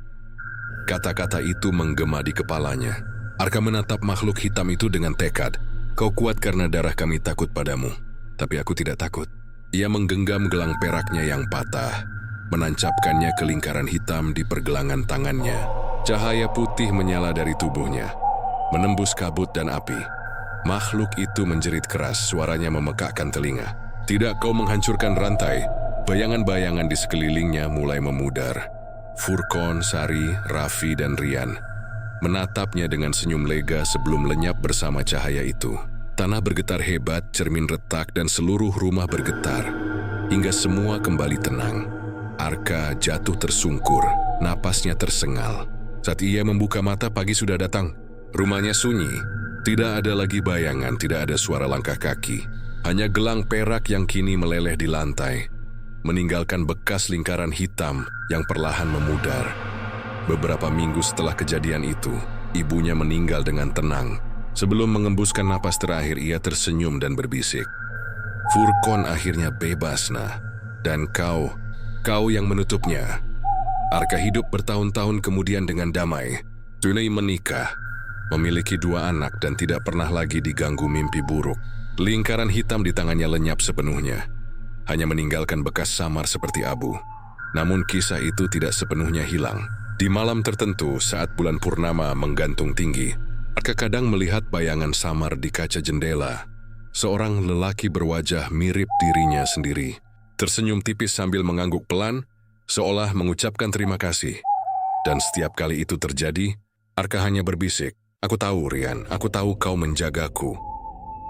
Kata-kata itu menggema di kepalanya. Arka menatap makhluk hitam itu dengan tekad. "Kau kuat karena darah kami takut padamu. Tapi aku tidak takut." Ia menggenggam gelang peraknya yang patah. menancapkannya ke lingkaran hitam di pergelangan tangannya. Cahaya putih menyala dari tubuhnya, menembus kabut dan api. Makhluk itu menjerit keras, suaranya memekakkan telinga. Tidak kau menghancurkan rantai. Bayangan-bayangan di sekelilingnya mulai memudar. Furkon, Sari, Raffi, dan Rian menatapnya dengan senyum lega sebelum lenyap bersama cahaya itu. Tanah bergetar hebat, cermin retak, dan seluruh rumah bergetar, hingga semua kembali tenang. Arka jatuh tersungkur, napasnya tersengal. Saat ia membuka mata, pagi sudah datang. Rumahnya sunyi, tidak ada lagi bayangan, tidak ada suara langkah kaki. Hanya gelang perak yang kini meleleh di lantai, meninggalkan bekas lingkaran hitam yang perlahan memudar. Beberapa minggu setelah kejadian itu, ibunya meninggal dengan tenang. Sebelum mengembuskan napas terakhir, ia tersenyum dan berbisik, "Furkon akhirnya bebas, nah. Dan kau yang menutupnya." Arka hidup bertahun-tahun kemudian dengan damai. Tunei menikah, memiliki 2 anak dan tidak pernah lagi diganggu mimpi buruk. Lingkaran hitam di tangannya lenyap sepenuhnya, hanya meninggalkan bekas samar seperti abu. Namun kisah itu tidak sepenuhnya hilang. Di malam tertentu saat bulan purnama menggantung tinggi, Arka kadang melihat bayangan samar di kaca jendela. Seorang lelaki berwajah mirip dirinya sendiri, tersenyum tipis sambil mengangguk pelan, seolah mengucapkan terima kasih. Dan setiap kali itu terjadi, Arka hanya berbisik, "Aku tahu, Rian, aku tahu kau menjagaku."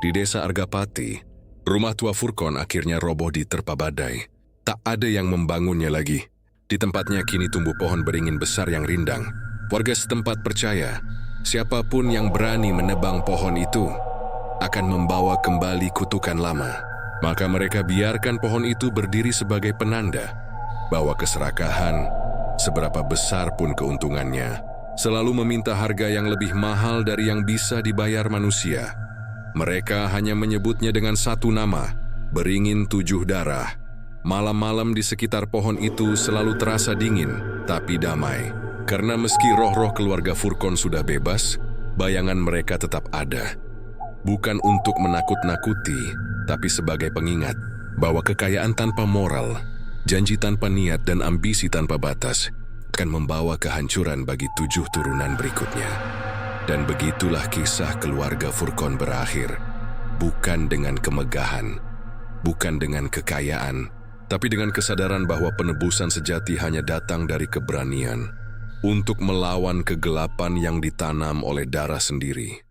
Di desa Argapati, rumah tua Furkon akhirnya roboh diterpa badai. Tak ada yang membangunnya lagi. Di tempatnya kini tumbuh pohon beringin besar yang rindang. Warga setempat percaya, siapapun yang berani menebang pohon itu akan membawa kembali kutukan lama. Maka mereka biarkan pohon itu berdiri sebagai penanda bahwa keserakahan, seberapa besar pun keuntungannya, selalu meminta harga yang lebih mahal dari yang bisa dibayar manusia. Mereka hanya menyebutnya dengan satu nama, beringin 7 darah. Malam-malam di sekitar pohon itu selalu terasa dingin, tapi damai. Karena meski roh-roh keluarga Furkon sudah bebas, bayangan mereka tetap ada. Bukan untuk menakut-nakuti, tapi sebagai pengingat bahwa kekayaan tanpa moral, janji tanpa niat, dan ambisi tanpa batas akan membawa kehancuran bagi 7 turunan berikutnya. Dan begitulah kisah keluarga Furkon berakhir. Bukan dengan kemegahan, bukan dengan kekayaan, tapi dengan kesadaran bahwa penebusan sejati hanya datang dari keberanian untuk melawan kegelapan yang ditanam oleh darah sendiri.